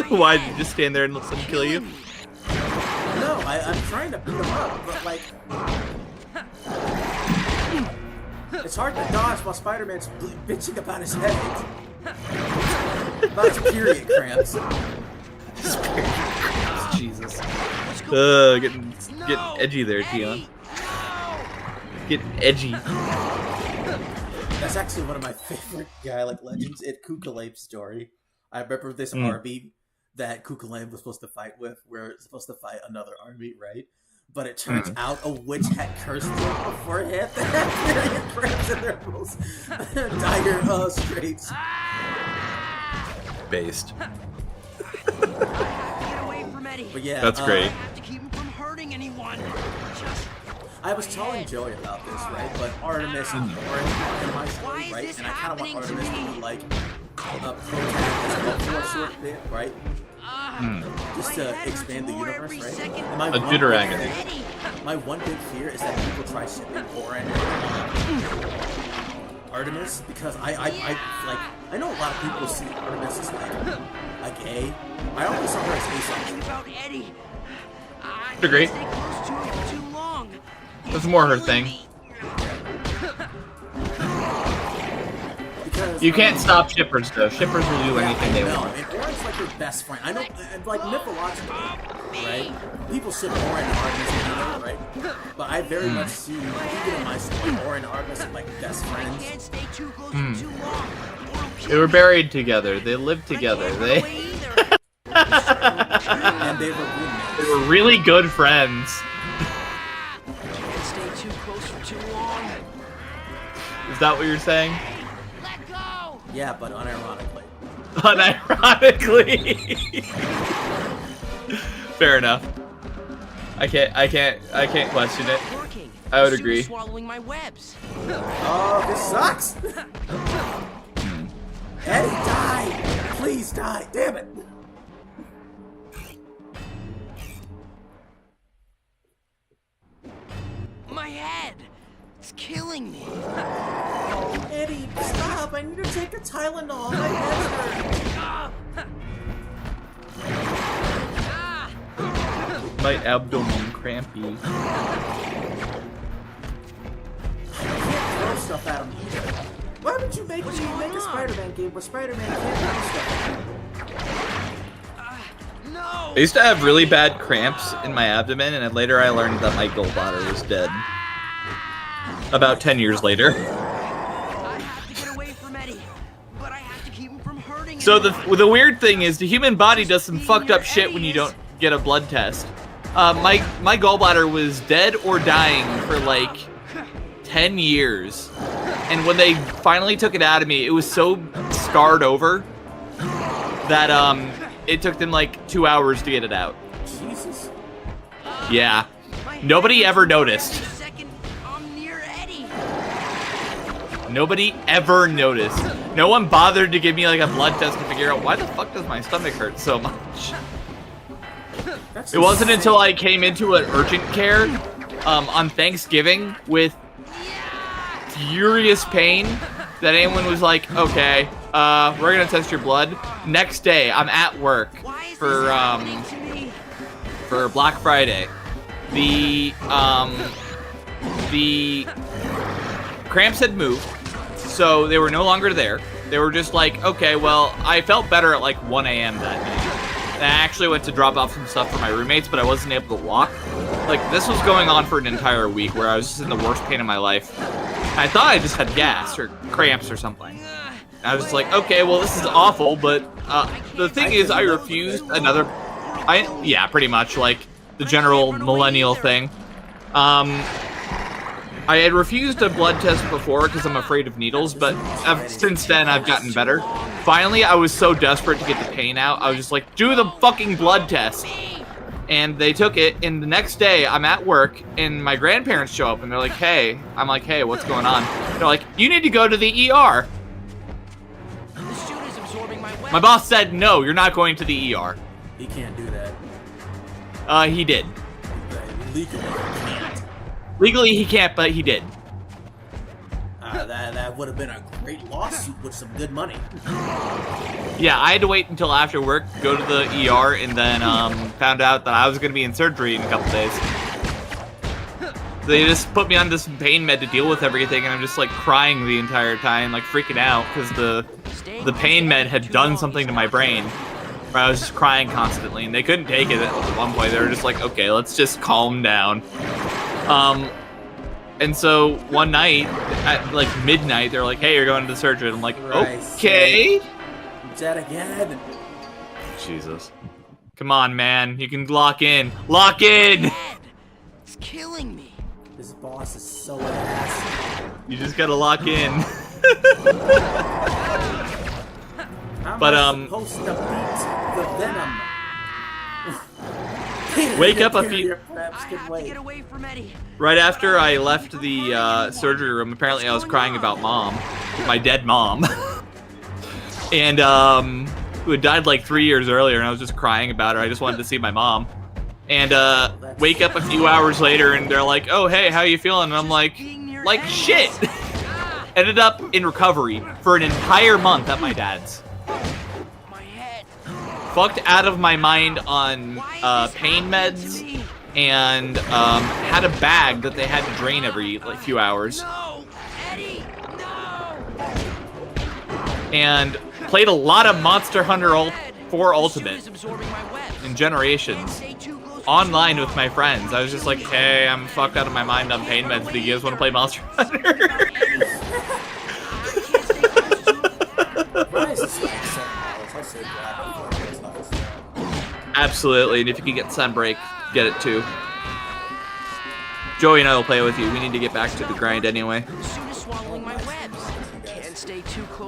Why did you just stand there and let them kill you? No, I'm trying to beat him up, but like... It's hard to dodge while Spider-Man's bitching about his headache. About his period cramps. Jesus. Getting edgy there, Tion. Getting edgy. That's actually one of my favorite like legends. It Kukulape's story. I remember this army that Kukulape was supposed to fight with, where it's supposed to fight another army, right? But it turns out a witch had cursed them beforehand. They had period cramps in their most dire straits. Based. Get away from Eddie. But yeah, that's great. I have to keep him from hurting anyone. I was telling Joey about this, right? But Artemis and Thorin in my story, right? And I kind of want Artemis to be like a protagonist for a short bit, right? Just to expand the universe, right? And my my one big fear is that people try shipping Thorin and Artemis, because I know a lot of people see Artemis as like a gay. I always saw her as asexual. About Eddie. Agree. Stay close to him for too long. That's more her thing. Because, you can't stop shippers, though. Shippers will do anything they want. And Orin's like your best friend. I know, like, mythologically, right? People ship Orin and Artemis together, right? But I very much see, even in my story, Orin and Artemis are like best friends. Can't stay too close for too long. They were buried together. They lived together. They and they were roommates. They were really good friends. Can't stay too close for too long. Is that what you're saying? Let go. Yeah, but unironically. Unironically. Fair enough. I can't question it. I would agree. Swallowing my webs. Oh, this sucks. Eddie, die! Please die! Damn it! My head! It's killing me! Eddie, stop! I need to take a Tylenol. My head hurts. My abdomen crampy. I can't throw stuff at him either. Why would you make a Spider-Man game where Spider-Man can't throw stuff? No! I used to have really bad cramps in my abdomen, and later I learned that my gallbladder was dead. About 10 years later. I have to get away from Eddie, but I have to keep him from hurting. So the weird thing is the human body does some fucked up shit when you don't get a blood test. My gallbladder was dead or dying for like 10 years. And when they finally took it out of me, it was so scarred over that it took them like 2 hours to get it out. Jesus. Yeah. Nobody ever noticed. Nobody ever noticed. No one bothered to give me like a blood test to figure out why the fuck does my stomach hurt so much. It wasn't until I came into an urgent care on Thanksgiving with furious pain that anyone was like, okay, we're gonna test your blood. Next day, I'm at work for Black Friday. The cramps had moved, so they were no longer there. They were just like, okay, well, I felt better at like 1 a.m. that night. And I actually went to drop off some stuff for my roommates, but I wasn't able to walk. Like, this was going on for an entire week where I was just in the worst pain of my life. I thought I just had gas or cramps or something. I was just like, okay, well, this is awful, but the thing is, I refused another... Yeah, pretty much, like, the general millennial thing. I had refused a blood test before because I'm afraid of needles, but since then, I've gotten better. Finally, I was so desperate to get the pain out, I was just like, do the fucking blood test! And they took it, and the next day, I'm at work, and my grandparents show up, and they're like, hey. I'm like, hey, what's going on? They're like, you need to go to the ER. My boss said, no, you're not going to the ER. He can't do that. He did. Legally, he can't. Legally, he can't, but he did. That would have been a great lawsuit with some good money. Yeah, I had to wait until after work, go to the ER, and then found out that I was going to be in surgery in a couple days. They just put me on this pain med to deal with everything, and I'm just like crying the entire time, like freaking out, because the pain med had done something to my brain. Where I was just crying constantly, and they couldn't take it at one point. They were just like, okay, let's just calm down. And so one night, at like midnight, they're like, hey, you're going to the surgery. And I'm like, okay. That again? Jesus. Come on, man. You can lock in. Lock in! It's killing me. This boss is so ass. You just gotta lock in. But supposed to beat the venom. Wake up a few... Get away from Eddie. Right after I left the surgery room, apparently I was crying about Mom. My dead mom. And, who had died like 3 years earlier, and I was just crying about her. I just wanted to see my mom. And, wake up a few hours later, and they're like, oh, hey, how you feeling? And I'm like shit! Ended up in recovery for an entire month at my dad's. Fucked out of my mind on pain meds, and had a bag that they had to drain every like few hours. No, Eddie, no. And played a lot of Monster Hunter 4 Ultimate in Generations online with my friends. I was just like, hey, I'm fucked out of my mind on pain meds. Do you guys want to play Monster Hunter? Absolutely, and if you can get Sunbreak, get it too. Joey and I will play with you. We need to get back to the grind anyway.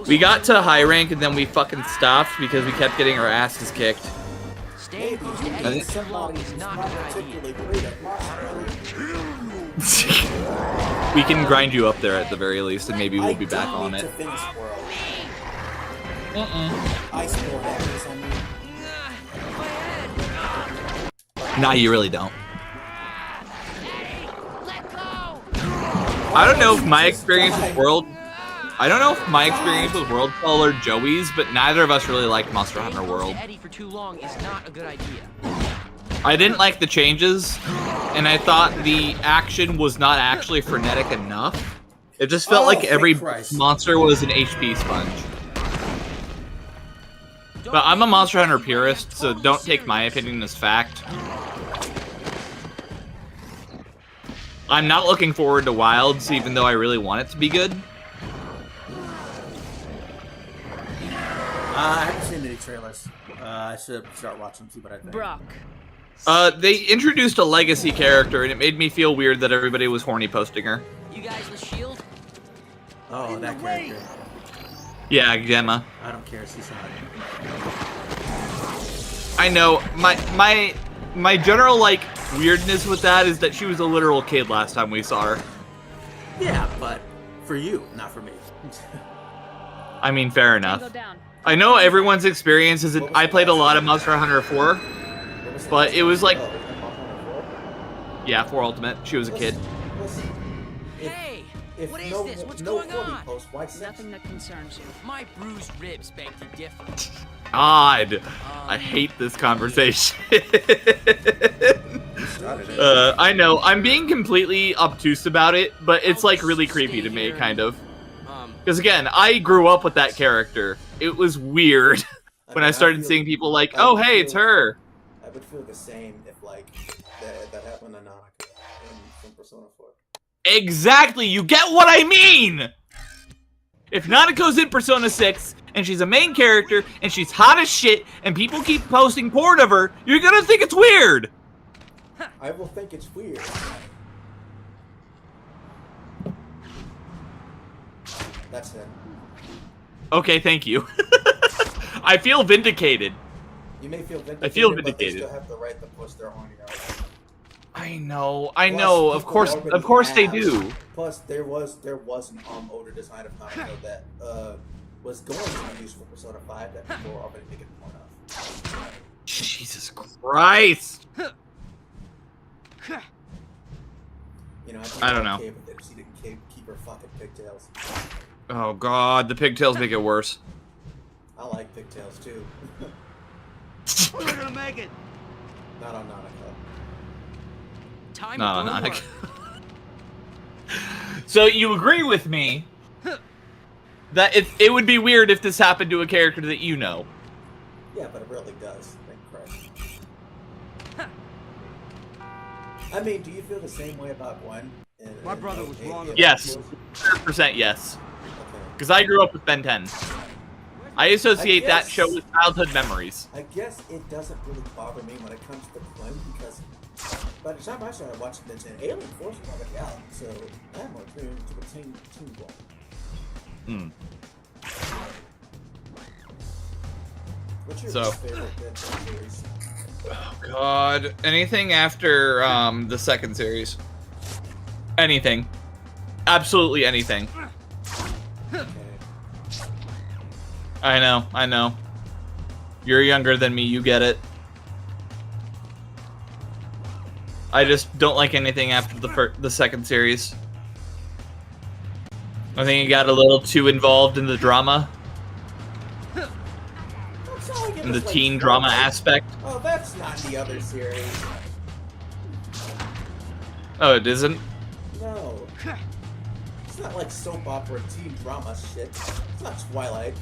We got to high rank and then we fucking stopped because we kept getting our asses kicked. We can grind you up there at the very least, and maybe we'll be back on it. Nah, you really don't. I don't know if my experience with World followed Joey's, but neither of us really liked Monster Hunter World. I didn't like the changes, and I thought the action was not actually frenetic enough. It just felt like every monster was an HP sponge. But I'm a Monster Hunter purist, so don't take my opinion as fact. I'm not looking forward to Wilds, even though I really want it to be good. I haven't seen any trailers. I should start watching them, see what I think. Brock. They introduced a legacy character, and it made me feel weird that everybody was horny posting her. You guys the shield? Oh, that character. Yeah, Gemma. I don't care, she's hot. I know. My general, like, weirdness with that is that she was a literal kid last time we saw her. Yeah, but for you, not for me. I mean, fair enough. I know everyone's experience is I played a lot of Monster Hunter 4, but it was like... Yeah, 4 Ultimate. She was a kid. Hey! What is this? What's going on? Nothing that concerns you. My bruised ribs beg to differ. God, I hate this conversation. I know, I'm being completely obtuse about it, but it's like really creepy to me, kind of. Because again, I grew up with that character. It was weird when I started seeing people like, oh hey, it's her. I would feel the same if like that happened to Nanaka from Persona 4. Exactly, you get what I mean! If Nanako's in Persona 6, and she's a main character, and she's hot as shit, and people keep posting porn of her, you're gonna think it's weird! I will think it's weird. That's it. Okay, thank you. I feel vindicated. You may feel vindicated, I feel but they vindicated. still have the right to push their horny out. I know, of Plus, course they have- do. Plus, there was an older design of Naruto that was going to be used for Persona 5 that people were already making porn of. Jesus Christ! You know, I don't know. Okay with it if she didn't keep her fucking pigtails. Oh god, the pigtails make it worse. I like pigtails too. We're gonna make it. Not on Nanako. Time No, to go to not work. So you agree with me that it would be weird if this happened to a character that you know? Yeah, but it really does. Thank Christ. I mean, do you feel the same way about Gwen? My brother was wrong about Yes, you. 100% yes. Okay. Because I grew up with Ben 10. I associate that guess- show with childhood memories. I guess it doesn't really bother me when it comes to Gwen because by the time I started watching the 10, Alien Force was already out, so I had more experience with Team Gwen. What's your So- least favorite Ben 10 series? Oh god, anything after the second series. Anything. Absolutely anything. Okay. I know. You're younger than me, you get it. I just don't like anything after the second series. I think it got a little too involved in the drama. It's not like it In the was, like, teen drama aspect. Oh, that's not the other series. Oh, it isn't? No. It's not like soap opera teen drama shit. It's not Twilight.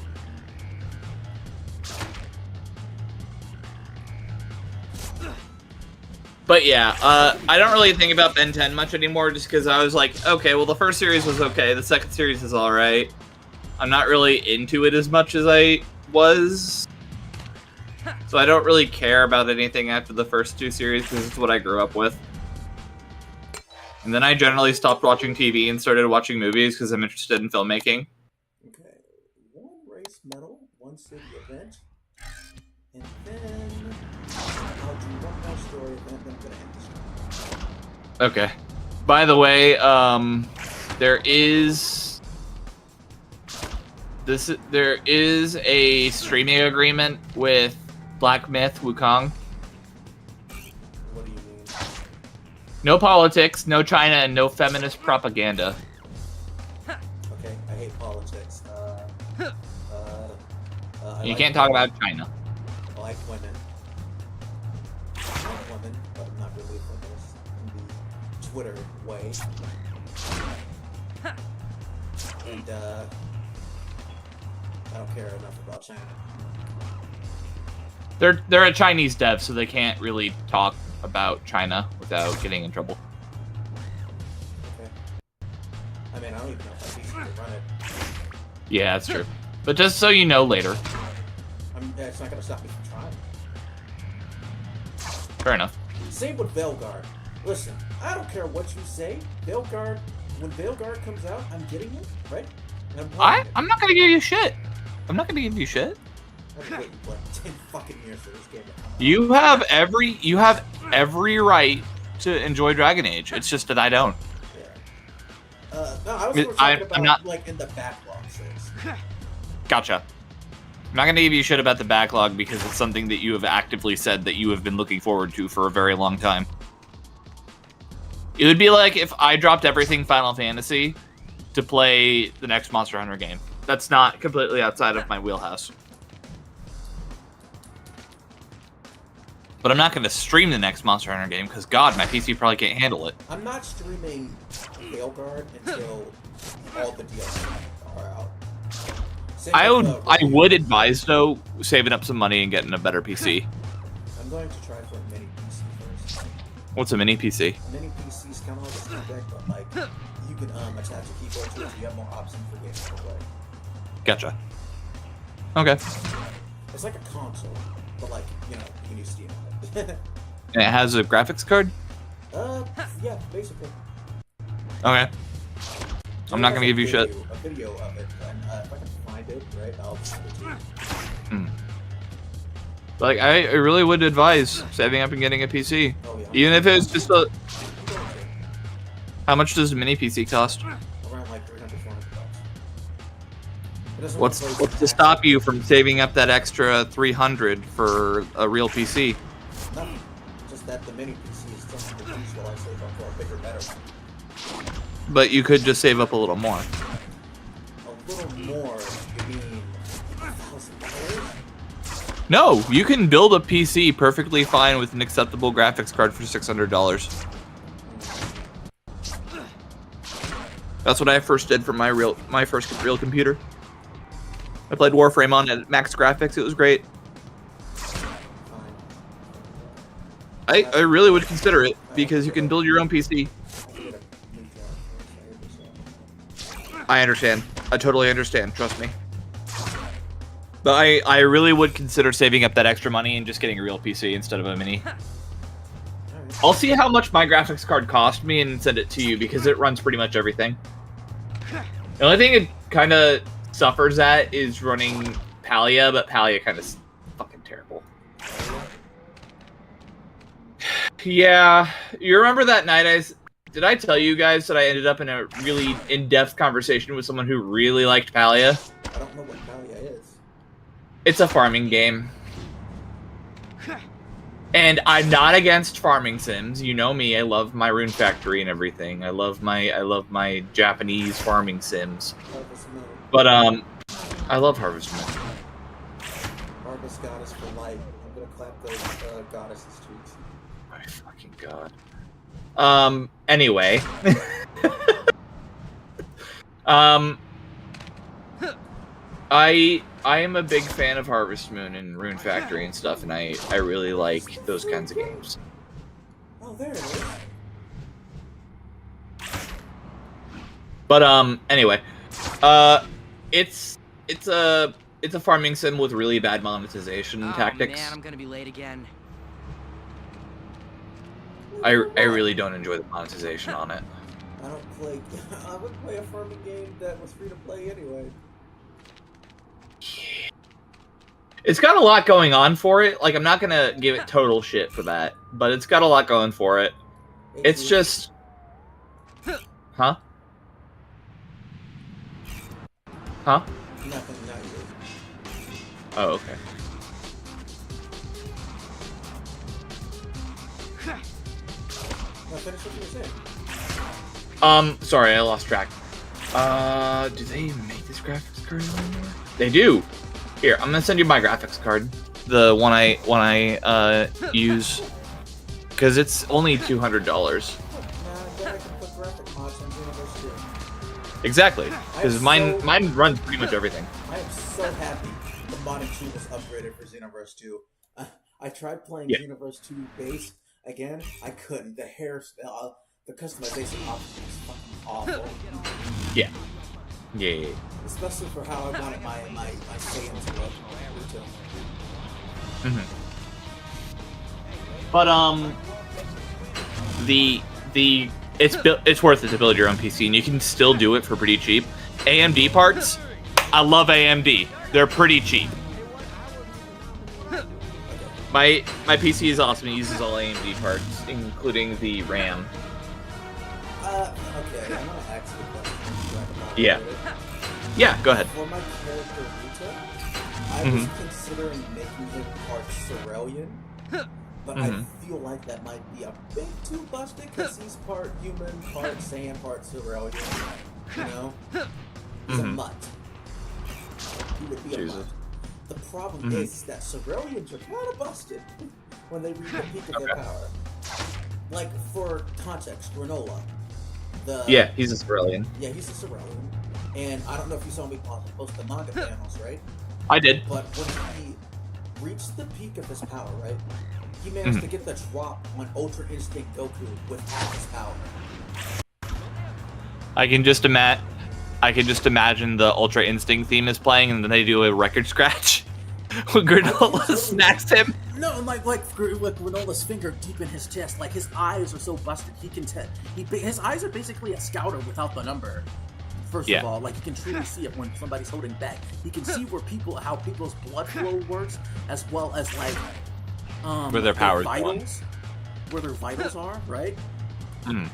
But yeah, I don't really think about Ben 10 much anymore just because I was like, okay, well the first series was okay, the second series is alright. I'm not really into it as much as I was. So I don't really care about anything after the first two series because it's what I grew up with. And then I generally stopped watching TV and started watching movies because I'm interested in filmmaking. Okay. One race medal, one city event. And then I'll do one more story event, then I'm gonna end the stream. Okay. By the way, there is a streaming agreement with Black Myth Wukong. What do you mean? No politics, no China, and no feminist propaganda. Okay, I hate politics. I You like can't talk women. about China. I like women. I like women, but I'm not really a feminist in the Twitter way. And, I don't care enough about China. They're a Chinese dev, so they can't really talk about China without getting in trouble. Okay. I mean, I don't even know if I can run it. Yeah, that's true. But just so you know later. It's not gonna stop me from trying. Fair enough. Same with Veilguard. Listen, I don't care what you say. Veilguard, when Veilguard comes out, I'm getting it, right? And I'm playing it. I'm not gonna give you shit. I'm not gonna give you shit. I've been waiting for like 10 fucking years for this game to come out. You have every right to enjoy Dragon Age. It's just that I don't. Yeah. No, I was more I'm talking about not- like in the backlog phase. Gotcha. I'm not gonna give you shit about the backlog because it's something that you have actively said that you have been looking forward to for a very long time. It would be like if I dropped everything Final Fantasy to play the next Monster Hunter game. That's not completely outside of my wheelhouse. But I'm not going to stream the next Monster Hunter game because, God, my PC probably can't handle it. I'm not streaming Veilguard until all the DLC are out. Same I with, would advise, though, saving up some money and getting a better PC. I'm going to try for a mini PC first. What's a mini PC? A mini PC is kind of like a Steam Deck, but like you can attach a keyboard to it, so you have more options for games to play. Gotcha. Okay. It's like a console, but like you can use Steam on it. And it has a graphics card? Yeah, basically. Okay. I'm not gonna give you shit. A video of it, and if I can find it, right, I'll send it to you. Like, I really would advise saving up and getting a PC. Oh, yeah. Even if it's just a... How much does a mini PC cost? Around like $300, $400. What's to stop you from saving up that extra $300 for a real PC? Nothing. Just that the mini PC is something to use while I save up for a bigger, better one. But you could just save up a little more. A little more? You mean $1,000? No, you can build a PC perfectly fine with an acceptable graphics card for $600. That's what I first did for my first real computer. I played Warframe on at max graphics. It was great. I really would consider it because you can build your own PC. I understand. I totally understand. Trust me. But I really would consider saving up that extra money and just getting a real PC instead of a mini. I'll see how much my graphics card cost me and send it to you because it runs pretty much everything. The only thing it kind of suffers at is running Palia, but Palia kind of fucking terrible. Yeah, you remember that night did I tell you guys that I ended up in a really in-depth conversation with someone who really liked Palia? I don't know what Palia is. It's a farming game. And I'm not against farming sims. You know me, I love my Rune Factory and everything. I love my Japanese farming sims. But I love Harvest Moon. Harvest Goddess for life. I'm gonna clap those goddesses' cheeks. My fucking god. Anyway. I am a big fan of Harvest Moon and Rune Factory and stuff, and I really like those kinds of games. Oh, there it is. But anyway, it's a farming sim with really bad monetization tactics. Man, I'm gonna be late again. I really don't enjoy the monetization on it. I don't play. I would play a farming game that was free to play anyway. It's got a lot going on for it. Like, I'm not gonna give it total shit for that, but it's got a lot going for it. It's just... Huh? Huh? Nothing, not you. Oh, okay. No, finish what you were saying. Sorry, I lost track. Do they even make this graphics card anymore? They do! Here, I'm gonna send you my graphics card. The one I use. Because it's only $200. Exactly. Because mine runs pretty much everything. I am so happy the modding tool was upgraded for Xenoverse 2. I tried playing Xenoverse 2 base again. I couldn't. The hairstyle, the customization option was fucking awful. Yeah. Yeah. Especially for how I wanted my Saiyans to look. Mm-hmm. But it's worth it to build your own PC, and you can still do it for pretty cheap. AMD parts, I love AMD. They're pretty cheap. My PC is awesome. It uses all AMD parts, including the RAM. Okay, I'm gonna ask you a question. Yeah. Yeah, go ahead. For my character Rita, I was considering making him part Cerulean, but I feel like that might be a bit too busted because he's part human, part Saiyan, part Cerulean. You know? He's a mutt. He would be a mutt. The problem is that Ceruleans are kind of busted when they reach the peak of their power. Like, for context, Granola. Yeah, he's a Cerulean. Yeah, he's a Cerulean. And I don't know if you saw me post the manga panels, right? I did. But when reached the peak of his power, right? He managed to get the drop on Ultra Instinct Goku with half his power. I can just imagine the Ultra Instinct theme is playing, and then they do a record scratch when Granola smacks him. No, like Granola's finger deep in his chest, like his eyes are so busted he can tell. His eyes are basically a scouter without the number. First of all, like he can truly see it when somebody's holding back. He can see how people's blood flow works, as well as like where their powers vitals, where their vitals are, right? And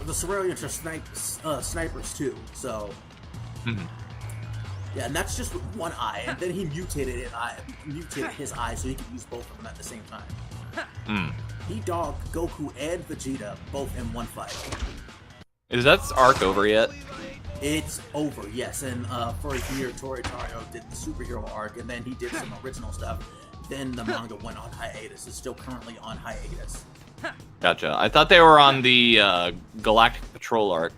the Cerealians are snipers too. So yeah, and that's just with one eye. And then he mutated his eye so he could use both of them at the same time. He dogged Goku and Vegeta both in one fight. Is that arc over yet? It's over, yes. And for a year, Toritario did the superhero arc, and then he did some original stuff. Then the manga went on hiatus. It's still currently on hiatus. Gotcha. I thought they were on the Galactic Patrol arc.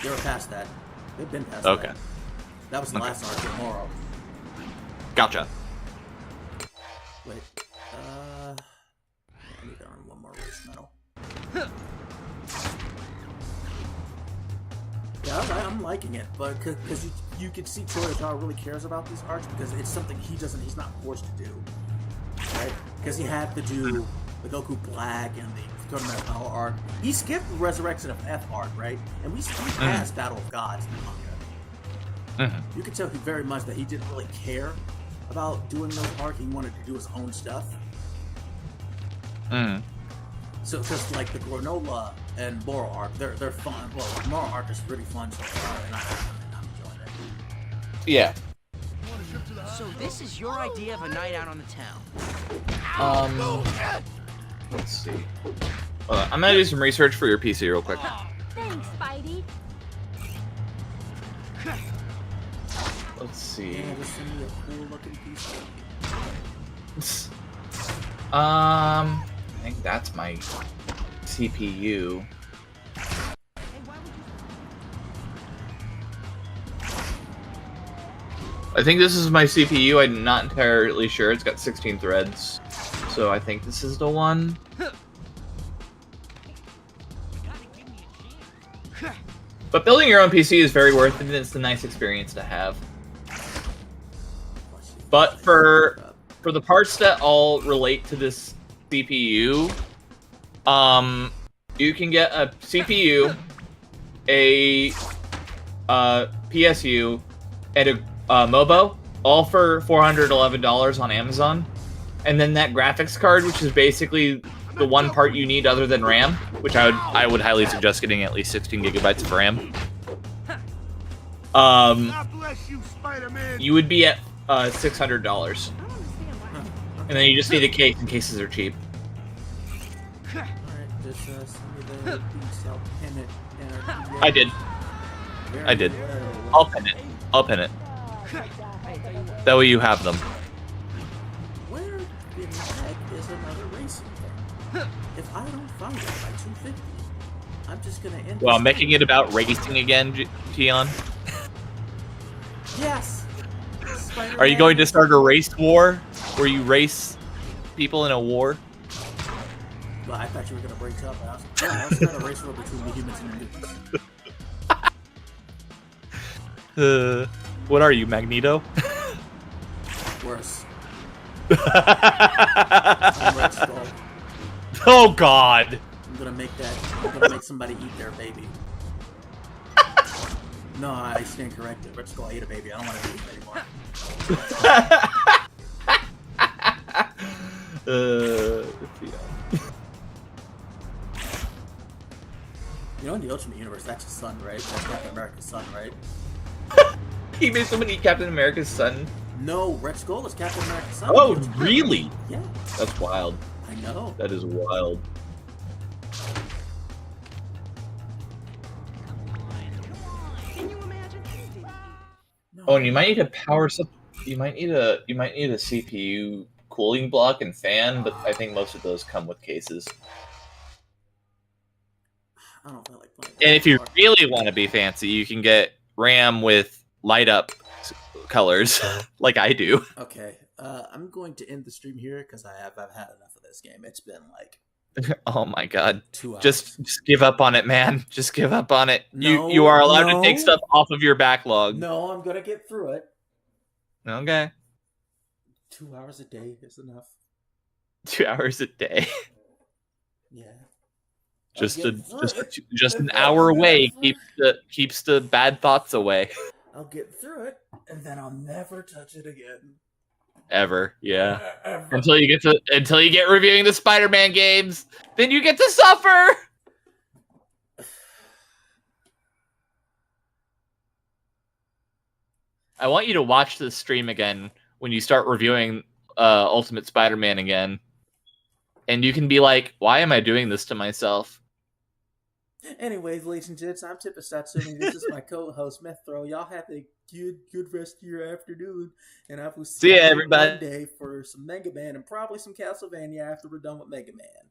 They were past that. They've been past Okay. that. That was the last arc of Moro. Gotcha. Wait. I need to earn one more race medal. Yeah, I'm liking it, but because you can see Toriyama really cares about these arcs because it's something he's not forced to do, right? Because he had to do the Goku Black and the Tournament Power arc. He skipped the Resurrection of F arc, right? And we skipped past Battle of Gods in the manga. You could tell very much that he didn't really care about doing those arcs. He wanted to do his own stuff. So just like the Granola and Moro arc, they're fun. Well, the Moro arc is pretty fun so far, and I'm enjoying it. Yeah. So this is your idea of a night out on the town? Let's see. I'm gonna do some research for your PC real quick. Thanks, Spidey. Let's see. Yeah, just send me a cool looking piece. I think that's my CPU. I think this is my CPU. I'm not entirely sure. It's got 16 threads. So I think this is the one. But building your own PC is very worth it, and it's a nice experience to have. But for the parts that all relate to this CPU, you can get a CPU, a PSU, and a MOBO, all for $411 on Amazon. And then that graphics card, which is basically the one part you need other than RAM, which I would highly suggest getting at least 16 gigabytes of RAM. You would be at $600. And then you just need a case, and cases are cheap. Alright, just send me the piece. I'll pin it. I did. I did. I'll pin it. I'll pin it. That way you have them. Where in the heck is another racing thing? If I don't find it by 250, I'm just gonna end. Well, making it about racing again, Tion. Yes. Are you going to start a race war where you race people in a war? Well, I thought you were gonna break up. I was start a race war between the humans and the mutants. What are you, Magneto? Worse. Oh God! I'm gonna make somebody eat their baby. No, I stand corrected. Red Skull ate a baby. I don't want to eat it anymore. You know, in the Ultimate Universe, that's his son, right? That's Captain America's son, right? He made someone eat Captain America's son. No, Red Skull is Captain America's son. Oh, really? Yeah. That's wild. I know. That is wild. Oh, and you might need a power you might need a CPU cooling block and fan, but I think most of those come with cases. I don't feel like playing. And if you really want to be fancy, you can get RAM with light up colors like I do. Okay, I'm going to end the stream here because I've had enough of this game. It's been like Oh my god. 2 hours. Just give up on it, man. Just give up on it. No, you are allowed to take no. stuff off of your backlog. No, I'm gonna get through it. Okay. 2 hours a day is enough. 2 hours a day. Yeah. Just an hour away keeps the bad thoughts away. I'll get through it, and then I'll never touch it again. Ever, yeah. Ever. Until you get reviewing the Spider-Man games, then you get to suffer. I want you to watch the stream again when you start reviewing Ultimate Spider-Man again, and you can be like, "Why am I doing this to myself?" Anyways, ladies and gents, I'm Tippa Satsumi. This is my co-host, Methro. Y'all have a good rest of your afternoon, and I will see you everybody Monday for some Mega Man and probably some Castlevania after we're done with Mega Man.